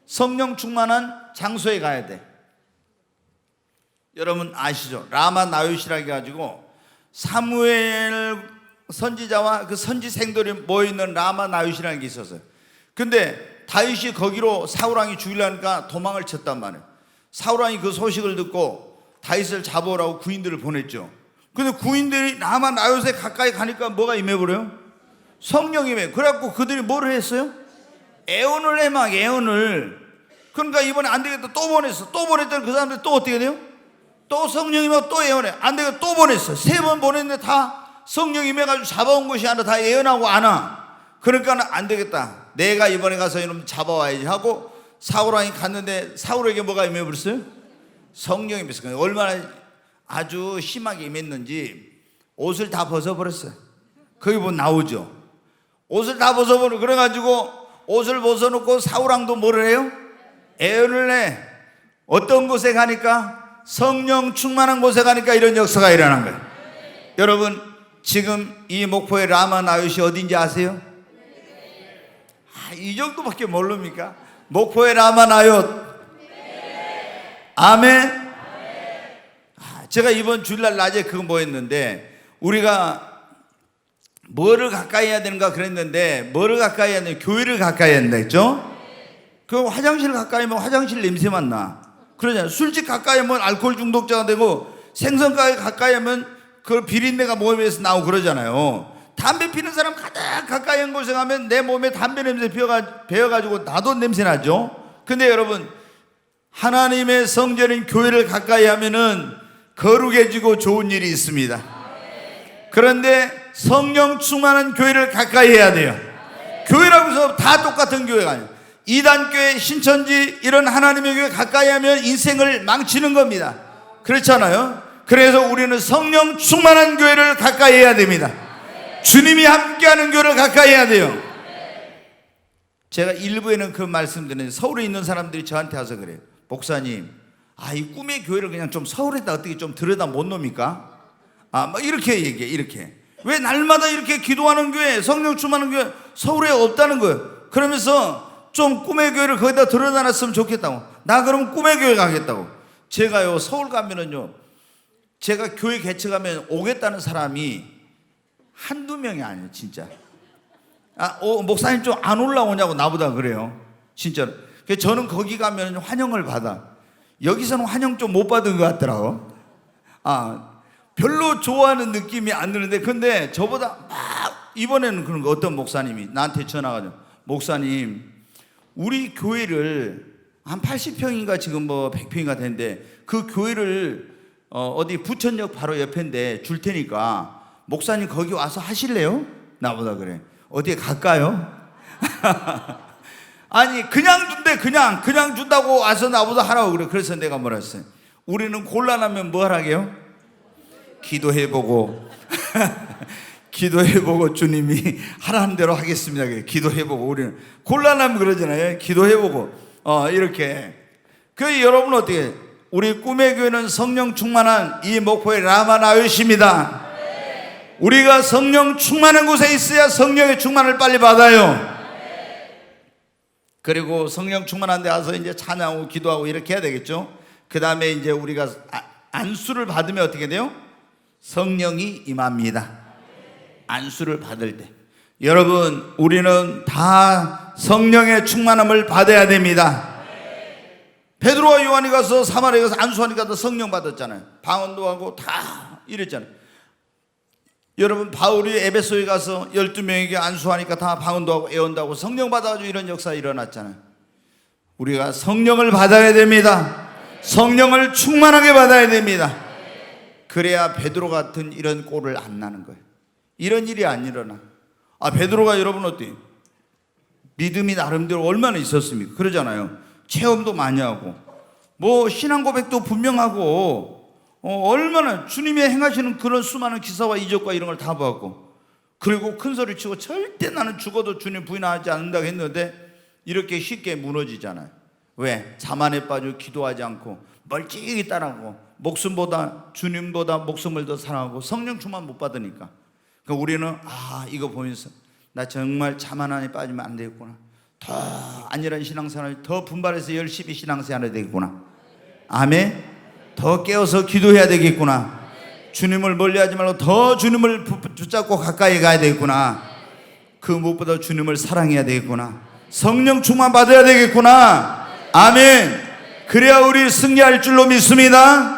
성령 충만한 장소에 가야 돼. 여러분 아시죠? 라마 나요시라 해가지고 사무엘 선지자와 그 선지생들이 모여있는 라마 나요시라는 게 있었어요. 근데 다윗이 거기로 사울왕이 죽이려니까 도망을 쳤단 말이에요. 사울왕이 그 소식을 듣고 다윗을 잡아오라고 구인들을 보냈죠. 근데 구인들이 라마 나요시에 가까이 가니까 뭐가 임해버려요? 성령이 임해. 그래갖고 그들이 뭐를 했어요? 애원을 해, 막 애원을. 그러니까 이번에 안 되겠다 또 보냈어. 또 보냈더니 그 사람들이 또 어떻게 돼요? 또 성령이면 또 애원해. 안 되겠다 또 보냈어. 3번 보냈는데 다 성령이 임해가지고 잡아온 것이 아니라 다 애원하고 안 와. 그러니까 안 되겠다, 내가 이번에 가서 이놈 잡아와야지 하고 사울왕이 갔는데 사울에게 뭐가 임해버렸어요? 성령이 임했어요. 얼마나 아주 심하게 임했는지 옷을 다 벗어버렸어요. 거기 보면 나오죠. 옷을 다 벗어버려. 그래가지고 옷을 벗어놓고 사울왕도 뭐를 해요? 애원을 해. 어떤 곳에 가니까? 성령 충만한 곳에 가니까 이런 역사가 일어난 거예요. 여러분 지금 이 목포의 라마 나요시 어딘지 아세요? 이 정도밖에 모릅니까? 목포의 라마 나요. 아멘. 제가 이번 주일날 낮에 그거 뭐 했는데, 우리가 뭐를 가까이 해야 되는가 그랬는데, 뭐를 가까이 해야 되는가? 교회를 가까이 해야 된다 했죠? 그 화장실 가까이 하면 화장실 냄새만 나. 그러잖아요. 술집 가까이 하면 알코올 중독자가 되고, 생선가게 가까이 하면 그 비린내가 몸에서 나오고 그러잖아요. 담배 피는 사람 가장 가까이 한 곳에 가면 내 몸에 담배 냄새 배어가지고 나도 냄새 나죠. 근데 여러분, 하나님의 성전인 교회를 가까이 하면은 거룩해지고 좋은 일이 있습니다. 그런데 성령 충만한 교회를 가까이 해야 돼요. 교회라고 해서 다 똑같은 교회가 아니에요. 이단교회, 신천지 이런 하나님의 교회 가까이 하면 인생을 망치는 겁니다. 그렇잖아요. 그래서 우리는 성령 충만한 교회를 가까이 해야 됩니다. 주님이 함께하는 교회를 가까이 해야 돼요. 제가 일부에는 그 말씀드리는데, 서울에 있는 사람들이 저한테 와서 그래요. 목사님, 이 꿈의 교회를 그냥 좀 서울에다 어떻게 좀 들여다 못 놓습니까? 뭐 이렇게 얘기해. 이렇게 왜 날마다 이렇게 기도하는 교회, 성령 충만한 교회 서울에 없다는 거예요. 그러면서 좀 꿈의 교회를 거기다 들여다 놨으면 좋겠다고. 나 그럼 꿈의 교회 가겠다고. 제가요 서울 가면은요, 제가 교회 개척하면 오겠다는 사람이 한두 명이 아니에요, 진짜. 목사님 좀 안 올라오냐고 나보다 그래요, 진짜로. 그래서 저는 거기 가면 환영을 받아. 여기서는 환영 좀 못 받은 것 같더라고. 별로 좋아하는 느낌이 안 드는데, 근데 저보다 막 이번에는 그런 거, 어떤 목사님이 나한테 전화가지고, 목사님, 우리 교회를 한 80평인가 지금 뭐 100평인가 되는데, 그 교회를 어디 부천역 바로 옆인데 줄 테니까 목사님 거기 와서 하실래요? 나보다 그래. 어디에 갈까요? 아니 그냥 준대. 그냥 준다고 와서 나보다 하라고 그래. 그래서 내가 뭐라 했어요? 우리는 곤란하면 뭐 하라게요? 기도해보고 기도해보고 주님이 하라는 대로 하겠습니다. 그래. 기도해보고. 우리는 곤란하면 그러잖아요. 기도해보고 이렇게. 그 여러분 어떻게? 우리 꿈의 교회는 성령 충만한 이 목포의 라마 나요시입니다. 우리가 성령 충만한 곳에 있어야 성령의 충만을 빨리 받아요. 그리고 성령 충만한 데 와서 이제 찬양하고 기도하고 이렇게 해야 되겠죠. 그 다음에 이제 우리가 안수를 받으면 어떻게 돼요? 성령이 임합니다. 안수를 받을 때 여러분, 우리는 다 성령의 충만함을 받아야 됩니다. 베드로와 요한이 가서 사마리아에 가서 안수하니까 다 성령 받았잖아요. 방언도 하고 다 이랬잖아요. 여러분, 바울이 에베소에 가서 12명에게 안수하니까 다 방언도 하고 애언도 하고 성령 받아가지고 이런 역사 일어났잖아요. 우리가 성령을 받아야 됩니다. 성령을 충만하게 받아야 됩니다. 그래야 베드로 같은 이런 꼴을 안 나는 거예요. 이런 일이 안 일어나. 베드로가 여러분 어때요? 믿음이 나름대로 얼마나 있었습니까? 그러잖아요. 체험도 많이 하고 뭐 신앙 고백도 분명하고 얼마나 주님이 행하시는 그런 수많은 기사와 이적과 이런 걸 다 보았고, 그리고 큰 소리 치고 절대 나는 죽어도 주님 부인하지 않는다고 했는데 이렇게 쉽게 무너지잖아요. 왜? 자만에 빠져 기도하지 않고 멀찍이 따라하고 목숨보다 주님보다 목숨을 더 사랑하고 성령 충만 못 받으니까. 그러니까 우리는 이거 보면서 나 정말 자만 안에 빠지면 안 되겠구나, 더 안일한 신앙생활을 더 분발해서 열심히 신앙생활을 해야 되겠구나, 아멘. 더 깨어서 기도해야 되겠구나, 주님을 멀리하지 말고 더 주님을 붙잡고 가까이 가야 되겠구나, 그 무엇보다 주님을 사랑해야 되겠구나, 성령 충만 받아야 되겠구나, 아멘. 그래야 우리 승리할 줄로 믿습니다.